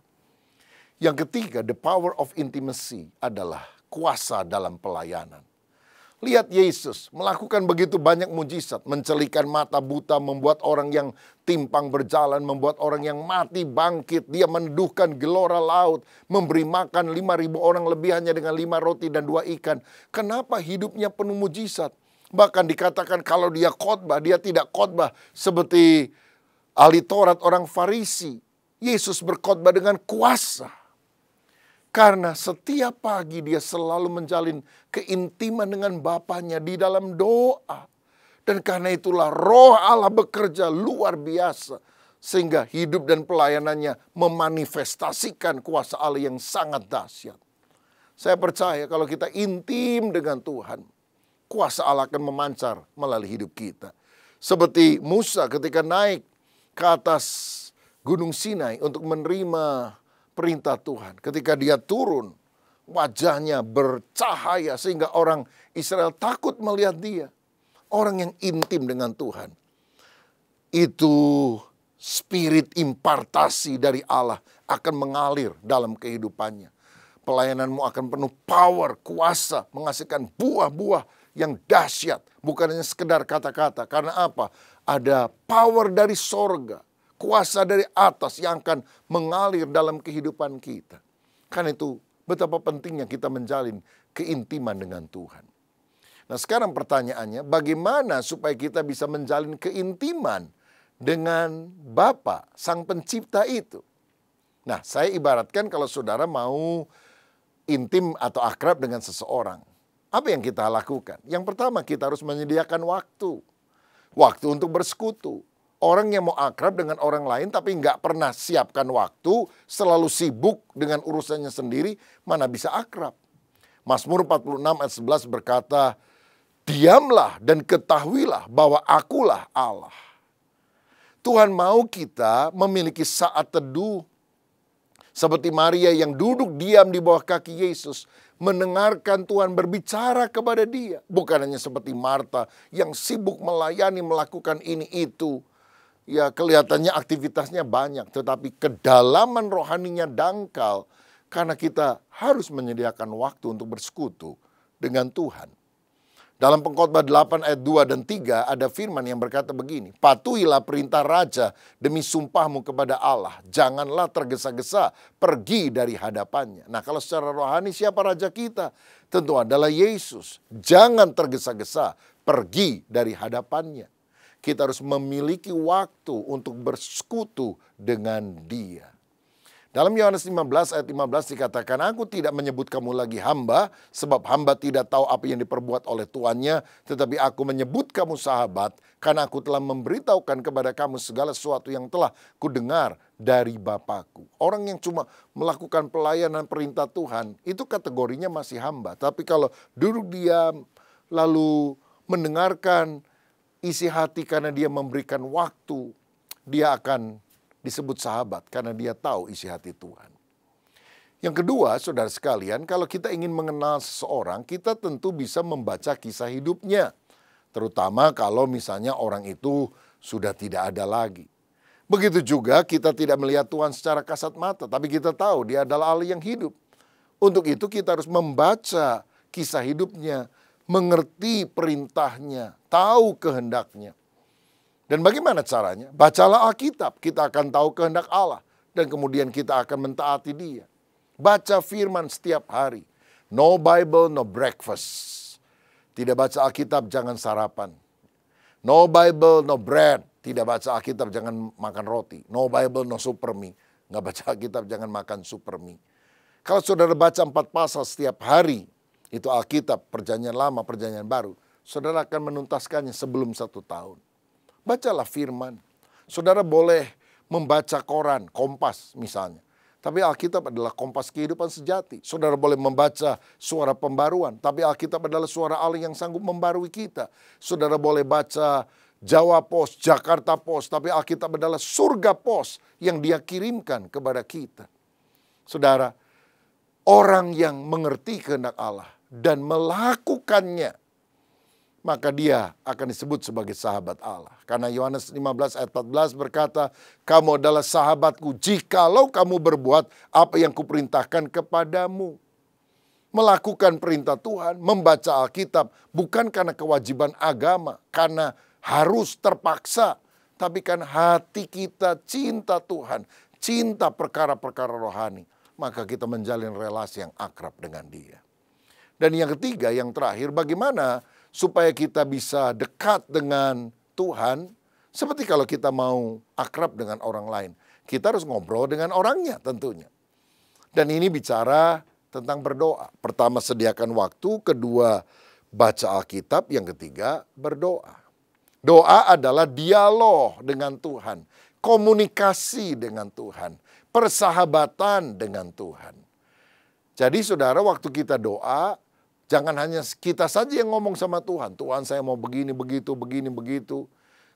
Yang ketiga, the power of intimacy adalah kuasa dalam pelayanan. Lihat Yesus melakukan begitu banyak mujizat, mencelikan mata buta, membuat orang yang timpang berjalan, membuat orang yang mati bangkit. Dia meneduhkan gelora laut, memberi makan 5.000 orang lebih hanya dengan 5 roti dan 2 ikan. Kenapa hidupnya penuh mujizat? Bahkan dikatakan kalau dia khotbah, dia tidak khotbah seperti ahli Taurat orang Farisi. Yesus berkhotbah dengan kuasa. Karena setiap pagi dia selalu menjalin keintiman dengan Bapanya di dalam doa. Dan karena itulah Roh Allah bekerja luar biasa. Sehingga hidup dan pelayanannya memanifestasikan kuasa Allah yang sangat dahsyat. Saya percaya kalau kita intim dengan Tuhan, kuasa Allah akan memancar melalui hidup kita. Seperti Musa ketika naik ke atas Gunung Sinai untuk menerima perintah Tuhan. Ketika dia turun, wajahnya bercahaya sehingga orang Israel takut melihat dia. Orang yang intim dengan Tuhan. Itu spirit impartasi dari Allah akan mengalir dalam kehidupannya. Pelayananmu akan penuh power, kuasa, menghasilkan buah-buah yang dahsyat. Bukan hanya sekedar kata-kata. Karena apa? Ada power dari sorga. Kuasa dari atas yang akan mengalir dalam kehidupan kita. Karena itu betapa pentingnya kita menjalin keintiman dengan Tuhan. Nah sekarang pertanyaannya, bagaimana supaya kita bisa menjalin keintiman dengan Bapa, Sang Pencipta itu? Nah saya ibaratkan kalau saudara mau intim atau akrab dengan seseorang. Apa yang kita lakukan? Yang pertama kita harus menyediakan waktu. Waktu untuk bersekutu. Orang yang mau akrab dengan orang lain tapi nggak pernah siapkan waktu, selalu sibuk dengan urusannya sendiri, mana bisa akrab. Mazmur 46 ayat 11 berkata, diamlah dan ketahuilah bahwa akulah Allah. Tuhan mau kita memiliki saat teduh. Seperti Maria yang duduk diam di bawah kaki Yesus, mendengarkan Tuhan berbicara kepada dia. Bukan hanya seperti Marta yang sibuk melayani, melakukan ini itu. Ya kelihatannya aktivitasnya banyak, tetapi kedalaman rohaninya dangkal. Karena kita harus menyediakan waktu untuk bersekutu dengan Tuhan. Dalam Pengkhotbah 8 ayat 2 dan 3 ada firman yang berkata begini. Patuhilah perintah raja demi sumpahmu kepada Allah. Janganlah tergesa-gesa pergi dari hadapannya. Nah kalau secara rohani siapa raja kita? Tentu adalah Yesus. Jangan tergesa-gesa pergi dari hadapannya. Kita harus memiliki waktu untuk bersekutu dengan Dia. Dalam Yohanes 15 ayat 15 dikatakan, aku tidak menyebut kamu lagi hamba, sebab hamba tidak tahu apa yang diperbuat oleh tuannya, tetapi aku menyebut kamu sahabat, karena aku telah memberitahukan kepada kamu segala sesuatu yang telah kudengar dari Bapakku. Orang yang cuma melakukan pelayanan perintah Tuhan, itu kategorinya masih hamba. Tapi kalau duduk diam, lalu mendengarkan isi hati karena dia memberikan waktu, dia akan disebut sahabat karena dia tahu isi hati Tuhan. Yang kedua, saudara sekalian, kalau kita ingin mengenal seseorang, kita tentu bisa membaca kisah hidupnya. Terutama kalau misalnya orang itu sudah tidak ada lagi. Begitu juga kita tidak melihat Tuhan secara kasat mata, tapi kita tahu dia adalah Allah yang hidup. Untuk itu kita harus membaca kisah hidupnya, mengerti perintahnya, tahu kehendaknya. Dan bagaimana caranya? Bacalah Alkitab, kita akan tahu kehendak Allah. Dan kemudian kita akan mentaati Dia. Baca firman setiap hari. No Bible, no breakfast. Tidak baca Alkitab, jangan sarapan. No Bible, no bread. Tidak baca Alkitab, jangan makan roti. No Bible, no super mie. Nggak baca Alkitab, jangan makan super mie. Kalau saudara baca 4 pasal setiap hari, itu Alkitab, perjanjian lama, perjanjian baru. Saudara akan menuntaskannya sebelum 1 tahun. Bacalah firman. Saudara boleh membaca koran, Kompas misalnya. tapi Alkitab adalah kompas kehidupan sejati. Saudara boleh membaca suara pembaruan, tapi Alkitab adalah suara Allah yang sanggup membarui kita. Saudara boleh baca Jawa Pos, Jakarta Pos, tapi Alkitab adalah surga pos yang Dia kirimkan kepada kita. Saudara, orang yang mengerti kehendak Allah dan melakukannya, maka dia akan disebut sebagai sahabat Allah. Karena Yohanes 15 ayat 14 berkata, kamu adalah sahabatku jikalau kamu berbuat apa yang kuperintahkan kepadamu. Melakukan perintah Tuhan, membaca Alkitab, bukan karena kewajiban agama, karena harus terpaksa, tapi kan hati kita cinta Tuhan, cinta perkara-perkara rohani, maka kita menjalin relasi yang akrab dengan Dia. Dan yang ketiga, yang terakhir, bagaimana supaya kita bisa dekat dengan Tuhan, seperti kalau kita mau akrab dengan orang lain, kita harus ngobrol dengan orangnya tentunya. Dan ini bicara tentang berdoa. Pertama, sediakan waktu, kedua, baca Alkitab, yang ketiga, berdoa. Doa adalah dialog dengan Tuhan, komunikasi dengan Tuhan, persahabatan dengan Tuhan. Jadi saudara, waktu kita doa, jangan hanya kita saja yang ngomong sama Tuhan. Tuhan, saya mau begini, begitu, begini, begitu.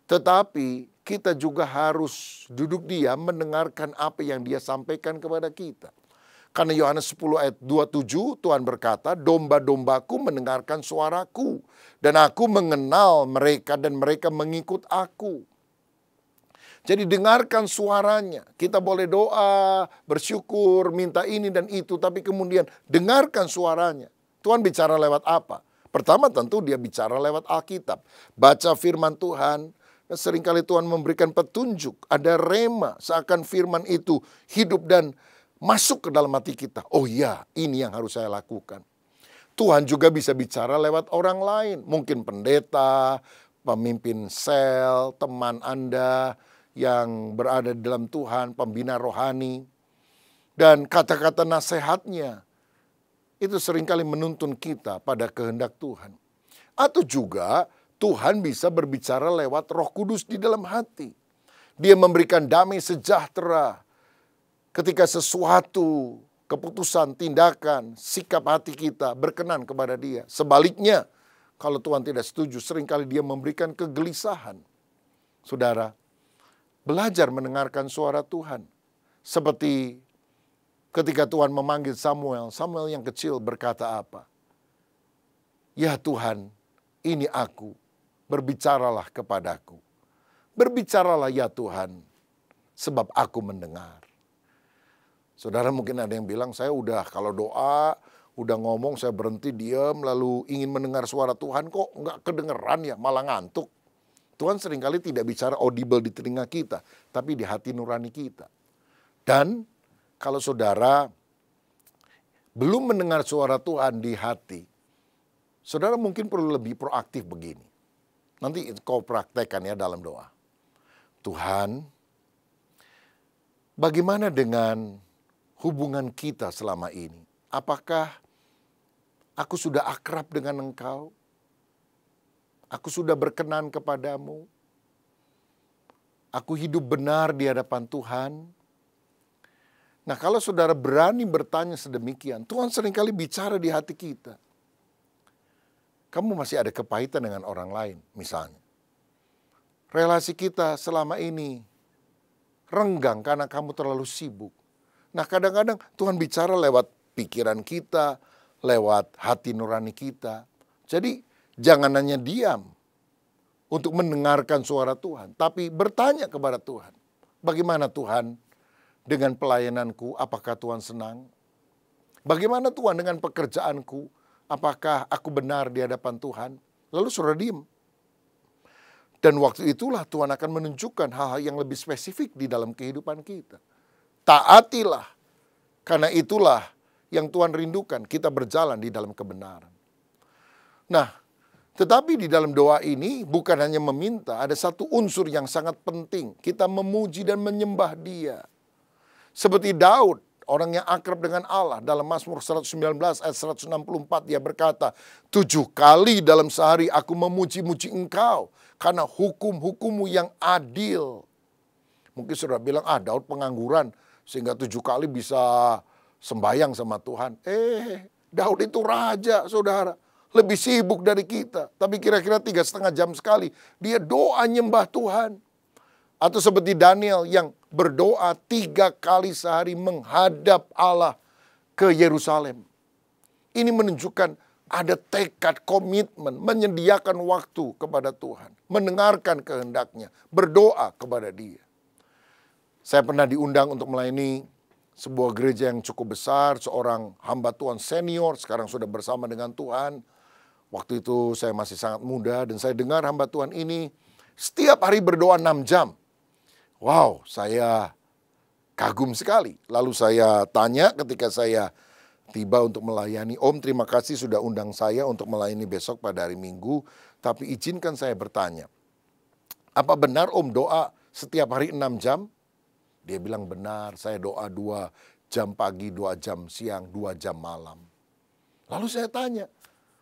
Tetapi kita juga harus duduk diam mendengarkan apa yang Dia sampaikan kepada kita. Karena Yohanes 10 ayat 27 Tuhan berkata, domba-dombaku mendengarkan suaraku, dan aku mengenal mereka dan mereka mengikut aku. Jadi dengarkan suaranya. Kita boleh doa, bersyukur, minta ini dan itu, tapi kemudian dengarkan suaranya. Tuhan bicara lewat apa? Pertama tentu Dia bicara lewat Alkitab. Baca firman Tuhan. Seringkali Tuhan memberikan petunjuk. Ada rema, seakan firman itu hidup dan masuk ke dalam hati kita. Oh ya, ini yang harus saya lakukan. Tuhan juga bisa bicara lewat orang lain. Mungkin pendeta, pemimpin sel, teman Anda yang berada di dalam Tuhan, pembina rohani. Dan kata-kata nasihatnya itu seringkali menuntun kita pada kehendak Tuhan. Atau juga Tuhan bisa berbicara lewat Roh Kudus di dalam hati. Dia memberikan damai sejahtera ketika sesuatu, keputusan, tindakan, sikap hati kita berkenan kepada Dia. Sebaliknya, kalau Tuhan tidak setuju, seringkali Dia memberikan kegelisahan. Saudara, belajar mendengarkan suara Tuhan. Seperti ketika Tuhan memanggil Samuel, Samuel yang kecil berkata apa? Ya Tuhan, ini aku, berbicaralah kepadaku. Berbicaralah ya Tuhan, sebab aku mendengar. Saudara, mungkin ada yang bilang, saya udah kalau doa, udah ngomong, saya berhenti diam, lalu ingin mendengar suara Tuhan, kok nggak kedengeran ya, malah ngantuk. Tuhan seringkali tidak bicara audible di telinga kita, tapi di hati nurani kita. Dan kalau saudara belum mendengar suara Tuhan di hati, saudara mungkin perlu lebih proaktif begini. Nanti kau praktekkan ya dalam doa. Tuhan, bagaimana dengan hubungan kita selama ini? Apakah aku sudah akrab dengan Engkau? Aku sudah berkenan kepadamu? Aku hidup benar di hadapan Tuhan? Nah, kalau saudara berani bertanya sedemikian, Tuhan seringkali bicara di hati kita. Kamu masih ada kepahitan dengan orang lain, misalnya. Relasi kita selama ini renggang karena kamu terlalu sibuk. Nah, kadang-kadang Tuhan bicara lewat pikiran kita, lewat hati nurani kita. Jadi, jangan hanya diam untuk mendengarkan suara Tuhan, tapi bertanya kepada Tuhan. Bagaimana Tuhan dengan pelayananku? Apakah Tuhan senang? Bagaimana Tuhan dengan pekerjaanku? Apakah aku benar di hadapan Tuhan? Lalu saudara diam. Dan waktu itulah Tuhan akan menunjukkan hal-hal yang lebih spesifik di dalam kehidupan kita. Taatilah, karena itulah yang Tuhan rindukan, kita berjalan di dalam kebenaran. Nah, tetapi di dalam doa ini bukan hanya meminta, ada satu unsur yang sangat penting. Kita memuji dan menyembah Dia. Seperti Daud, orang yang akrab dengan Allah, dalam Mazmur 119 ayat 164 dia berkata, 7 kali dalam sehari aku memuji-muji Engkau, karena hukum-hukum-Mu yang adil. Mungkin saudara bilang, Daud pengangguran, sehingga 7 kali bisa sembahyang sama Tuhan. Daud itu raja, saudara. Lebih sibuk dari kita. Tapi kira-kira 3,5 jam sekali dia doa nyembah Tuhan. Atau seperti Daniel yang berdoa 3 kali sehari menghadap Allah ke Yerusalem. Ini menunjukkan ada tekad, komitmen, menyediakan waktu kepada Tuhan. Mendengarkan kehendaknya, berdoa kepada Dia. Saya pernah diundang untuk melayani sebuah gereja yang cukup besar, seorang hamba Tuhan senior, sekarang sudah bersama dengan Tuhan. Waktu itu saya masih sangat muda dan saya dengar hamba Tuhan ini setiap hari berdoa 6 jam. Wow, saya kagum sekali. Lalu saya tanya ketika saya tiba untuk melayani, Om terima kasih sudah undang saya untuk melayani besok pada hari Minggu, tapi izinkan saya bertanya, apa benar Om doa setiap hari 6 jam? Dia bilang benar, saya doa 2 jam pagi, 2 jam siang, 2 jam malam. Lalu saya tanya,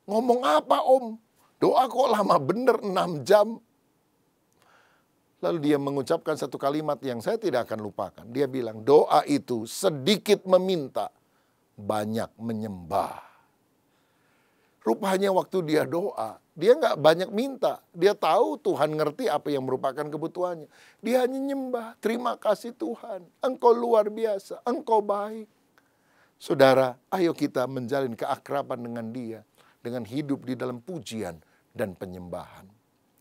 ngomong apa Om? Doa kok lama bener 6 jam? Lalu dia mengucapkan satu kalimat yang saya tidak akan lupakan. Dia bilang, doa itu sedikit meminta, banyak menyembah. Rupanya waktu dia doa, dia nggak banyak minta. Dia tahu Tuhan ngerti apa yang merupakan kebutuhannya. Dia hanya nyembah, terima kasih Tuhan, Engkau luar biasa, Engkau baik. Saudara, ayo kita menjalin keakraban dengan Dia, dengan hidup di dalam pujian dan penyembahan.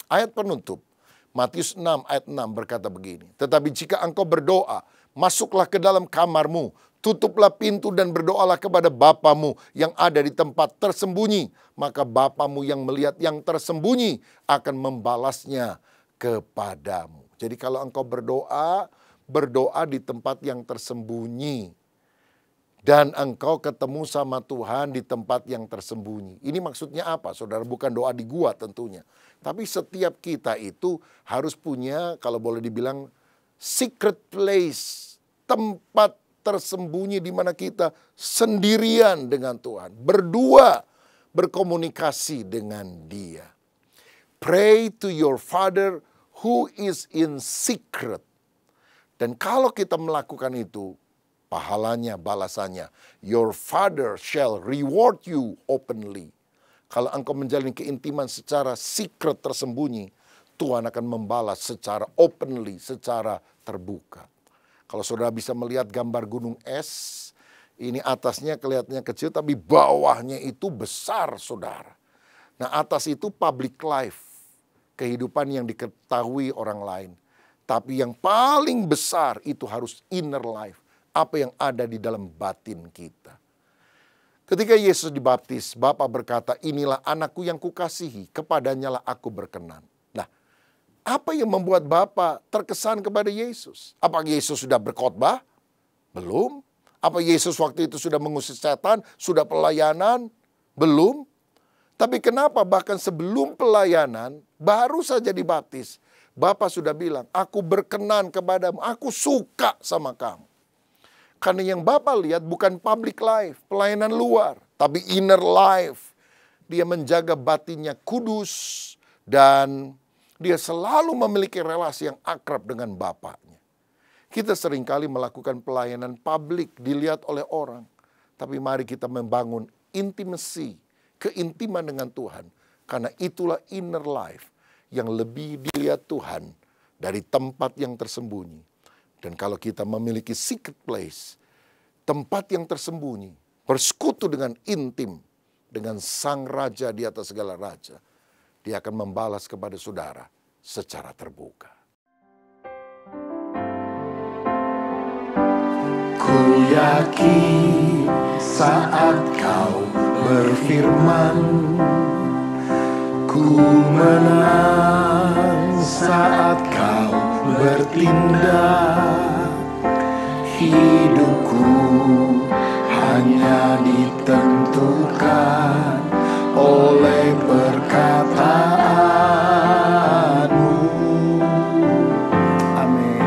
Ayat penutup, Matius 6 ayat 6 berkata begini, tetapi jika engkau berdoa, masuklah ke dalam kamarmu, tutuplah pintu dan berdoalah kepada Bapamu yang ada di tempat tersembunyi. Maka Bapamu yang melihat yang tersembunyi akan membalasnya kepadamu. Jadi kalau engkau berdoa, berdoa di tempat yang tersembunyi. Dan engkau ketemu sama Tuhan di tempat yang tersembunyi. Ini maksudnya apa? Saudara, bukan doa di gua tentunya. Tapi setiap kita itu harus punya, kalau boleh dibilang, secret place. Tempat tersembunyi di mana kita sendirian dengan Tuhan. Berdua, berkomunikasi dengan Dia. Pray to your Father who is in secret. Dan kalau kita melakukan itu, pahalanya, balasannya, your Father shall reward you openly. Kalau engkau menjalin keintiman secara secret tersembunyi, Tuhan akan membalas secara openly, secara terbuka. Kalau saudara bisa melihat gambar gunung es, ini atasnya kelihatannya kecil, tapi bawahnya itu besar, saudara. Nah, atas itu public life, kehidupan yang diketahui orang lain. Tapi yang paling besar itu harus inner life, apa yang ada di dalam batin kita. Ketika Yesus dibaptis, Bapa berkata, inilah anakku yang kukasihi, kepadanya lah aku berkenan. Nah, apa yang membuat Bapa terkesan kepada Yesus? Apa Yesus sudah berkhotbah? Belum. Apa Yesus waktu itu sudah mengusir setan? Sudah pelayanan? Belum. Tapi kenapa bahkan sebelum pelayanan, baru saja dibaptis, Bapa sudah bilang, aku berkenan kepadamu, aku suka sama kamu. Karena yang Bapak lihat bukan public life, pelayanan luar, tapi inner life. Dia menjaga batinnya kudus dan dia selalu memiliki relasi yang akrab dengan Bapaknya. Kita seringkali melakukan pelayanan publik dilihat oleh orang. Tapi mari kita membangun intimacy, keintiman dengan Tuhan. Karena itulah inner life yang lebih dilihat Tuhan dari tempat yang tersembunyi. Dan kalau kita memiliki secret place, tempat yang tersembunyi, bersekutu dengan intim, dengan Sang Raja di atas segala raja, Dia akan membalas kepada saudara secara terbuka. Ku yakin saat kau berfirman, ku menang saat kau bertindak. Hidupku hanya ditentukan oleh perkataanmu. Amin.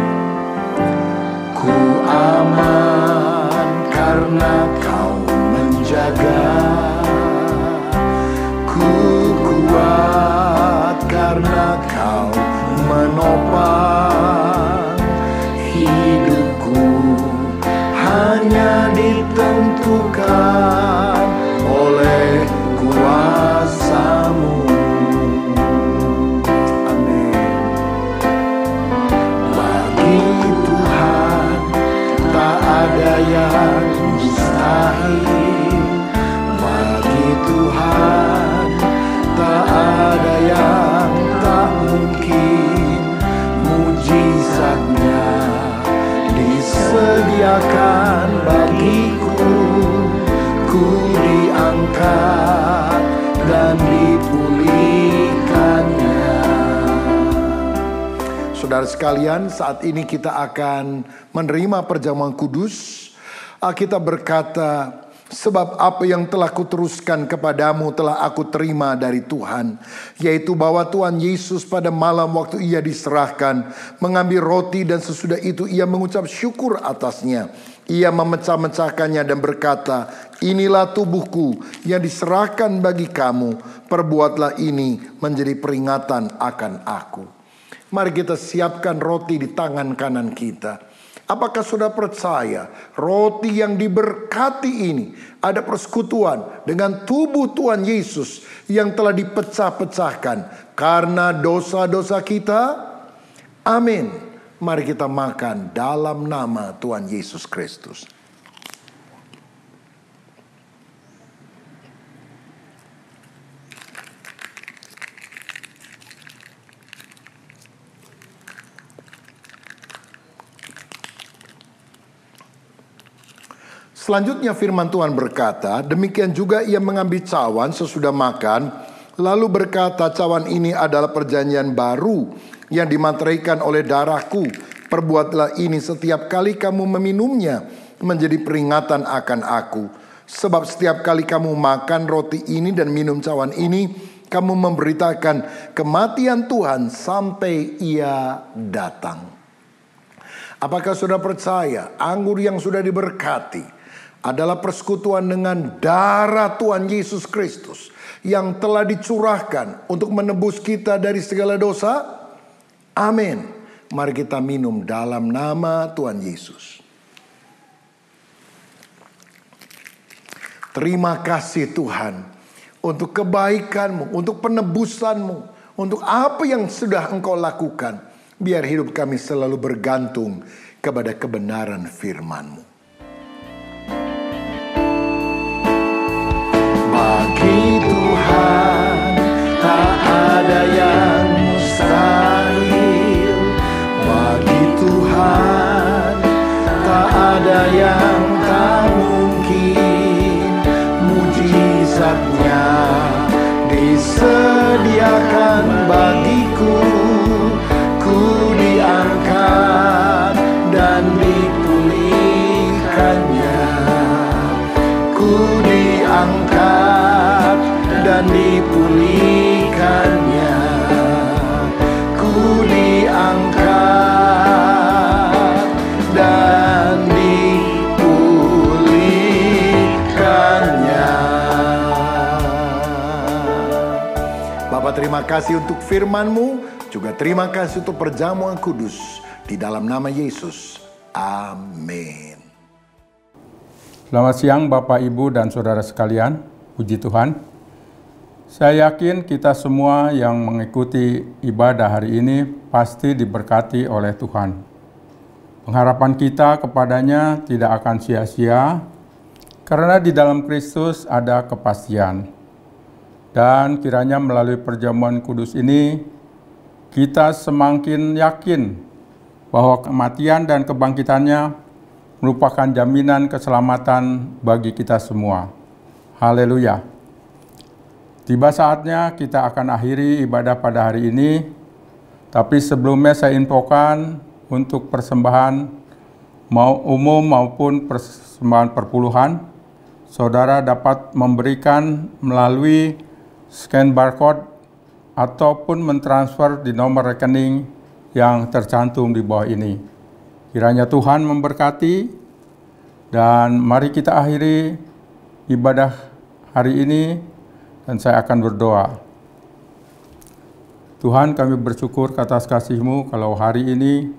Ku aman karena kau menjaga. Ku kuat karena kau menopang. Hidupku sediakan bagiku, ku diangkat dan dipulihkannya. Saudara sekalian, saat ini kita akan menerima perjamuan kudus. Alkitab berkata, sebab apa yang telah kuteruskan kepadamu telah aku terima dari Tuhan, yaitu bahwa Tuhan Yesus pada malam waktu ia diserahkan, mengambil roti dan sesudah itu ia mengucap syukur atasnya. Ia memecah-mecahkannya dan berkata, inilah tubuhku yang diserahkan bagi kamu, perbuatlah ini menjadi peringatan akan aku. Mari kita siapkan roti di tangan kanan kita. Apakah saudara percaya roti yang diberkati ini ada persekutuan dengan tubuh Tuhan Yesus yang telah dipecah-pecahkan karena dosa-dosa kita? Amin. Mari kita makan dalam nama Tuhan Yesus Kristus. Selanjutnya firman Tuhan berkata, demikian juga ia mengambil cawan sesudah makan, lalu berkata, cawan ini adalah perjanjian baru yang dimateraikan oleh darahku. Perbuatlah ini setiap kali kamu meminumnya menjadi peringatan akan aku. Sebab setiap kali kamu makan roti ini dan minum cawan ini, kamu memberitakan kematian Tuhan sampai ia datang. Apakah saudara percaya anggur yang sudah diberkati adalah persekutuan dengan darah Tuhan Yesus Kristus yang telah dicurahkan untuk menebus kita dari segala dosa? Amin. Mari kita minum dalam nama Tuhan Yesus. Terima kasih Tuhan untuk kebaikan-Mu, untuk penebusan-Mu, untuk apa yang sudah Engkau lakukan. Biar hidup kami selalu bergantung kepada kebenaran firman-Mu. Bagi Tuhan tak ada yang mustahil. Bagi Tuhan tak ada yang tak mungkin. Mujizatnya disediakan bagiku, ku diangkat dan dipulihkannya. Ku diangkat dan dipulihkannya. Ku diangkat dan dipulihkannya. Bapa, terima kasih untuk firman-Mu, juga terima kasih untuk perjamuan kudus. Di dalam nama Yesus, amin. Selamat siang Bapak, Ibu, dan Saudara sekalian. Puji Tuhan. Saya yakin kita semua yang mengikuti ibadah hari ini pasti diberkati oleh Tuhan. Pengharapan kita kepadanya tidak akan sia-sia, karena di dalam Kristus ada kepastian. Dan kiranya melalui perjamuan kudus ini, kita semakin yakin bahwa kematian dan kebangkitannya merupakan jaminan keselamatan bagi kita semua. Haleluya. Tiba saatnya kita akan akhiri ibadah pada hari ini, tapi sebelumnya saya infokan untuk persembahan mau umum maupun persembahan perpuluhan, saudara dapat memberikan melalui scan barcode ataupun mentransfer di nomor rekening yang tercantum di bawah ini. Kiranya Tuhan memberkati, dan mari kita akhiri ibadah hari ini, dan saya akan berdoa. Tuhan, kami bersyukur atas kasih-Mu kalau hari ini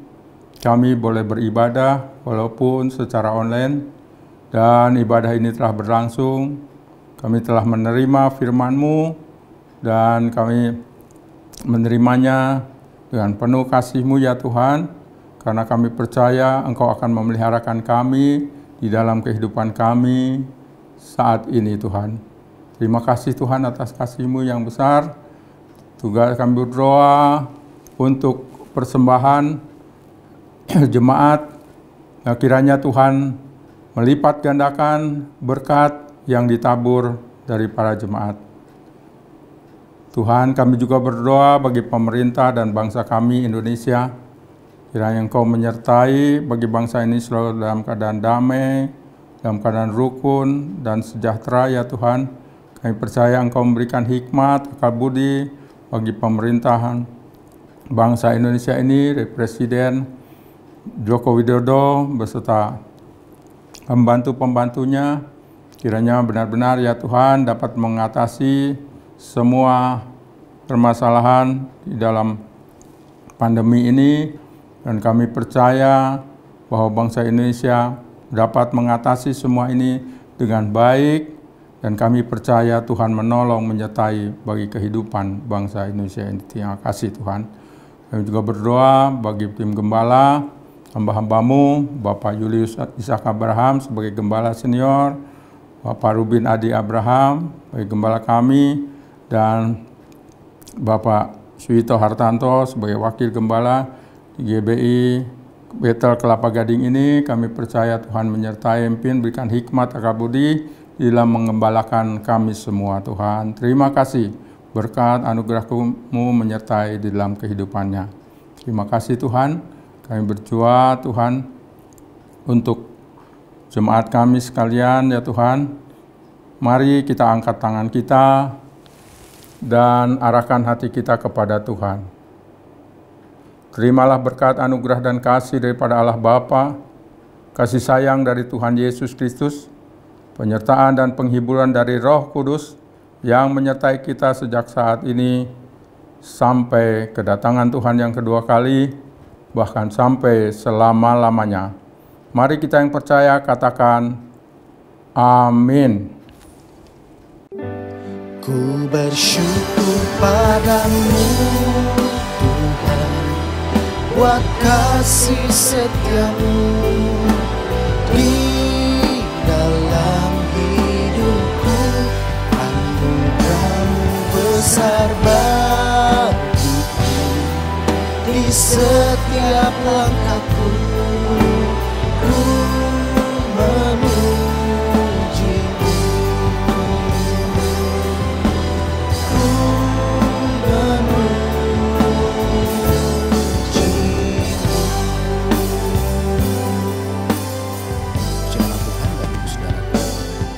kami boleh beribadah walaupun secara online, dan ibadah ini telah berlangsung. Kami telah menerima firman-Mu dan kami menerimanya dengan penuh kasih-Mu ya Tuhan. Karena kami percaya Engkau akan memeliharakan kami di dalam kehidupan kami saat ini Tuhan. Terima kasih Tuhan atas kasih-Mu yang besar. Juga kami berdoa untuk persembahan jemaat Nah, kiranya Tuhan melipat gandakan berkat yang ditabur dari para jemaat. Tuhan, kami juga berdoa bagi pemerintah dan bangsa kami Indonesia. Kiranya Engkau menyertai bagi bangsa ini selalu dalam keadaan damai, dalam keadaan rukun dan sejahtera ya Tuhan. Kami percaya Engkau memberikan hikmat, akal budi bagi pemerintahan bangsa Indonesia ini, dari Presiden Joko Widodo beserta pembantu-pembantunya. Kiranya benar-benar ya Tuhan dapat mengatasi semua permasalahan di dalam pandemi ini, dan kami percaya bahwa bangsa Indonesia dapat mengatasi semua ini dengan baik, dan kami percaya Tuhan menolong menyertai bagi kehidupan bangsa Indonesia ini. Terima kasih Tuhan. Kami juga berdoa bagi tim gembala, hamba-hambamu, Bapak Julius Ishak Abraham sebagai gembala senior, Bapak Rubin Adi Abraham sebagai gembala kami, dan Bapak Suwito Hartanto sebagai wakil gembala di GBI Betel Kelapa Gading ini. Kami percaya Tuhan menyertai, pimpin, berikan hikmat, akal budi dalam mengembalakan kami semua Tuhan. Terima kasih berkat anugerah-Mu menyertai di dalam kehidupannya. Terima kasih Tuhan. Kami berdoa Tuhan untuk jemaat kami sekalian ya Tuhan. Mari kita angkat tangan kita dan arahkan hati kita kepada Tuhan. Terimalah berkat anugerah dan kasih daripada Allah Bapa, kasih sayang dari Tuhan Yesus Kristus, penyertaan dan penghiburan dari Roh Kudus yang menyertai kita sejak saat ini sampai kedatangan Tuhan yang kedua kali, bahkan sampai selama-lamanya. Mari kita yang percaya katakan amin. Ku bersyukur padamu Tuhan, buat kasih setiamu di dalam hidupku. Anugerah-Mu besar bagiku, di setiap langkahku ku memuji-Mu. Ku memuji-Mu. Firman Tuhan, Bapak Ibu Saudaraku,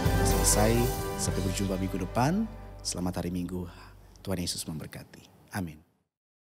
sudah selesai. Sampai berjumpa minggu depan. Selamat hari Minggu. Tuhan Yesus memberkati. Amin.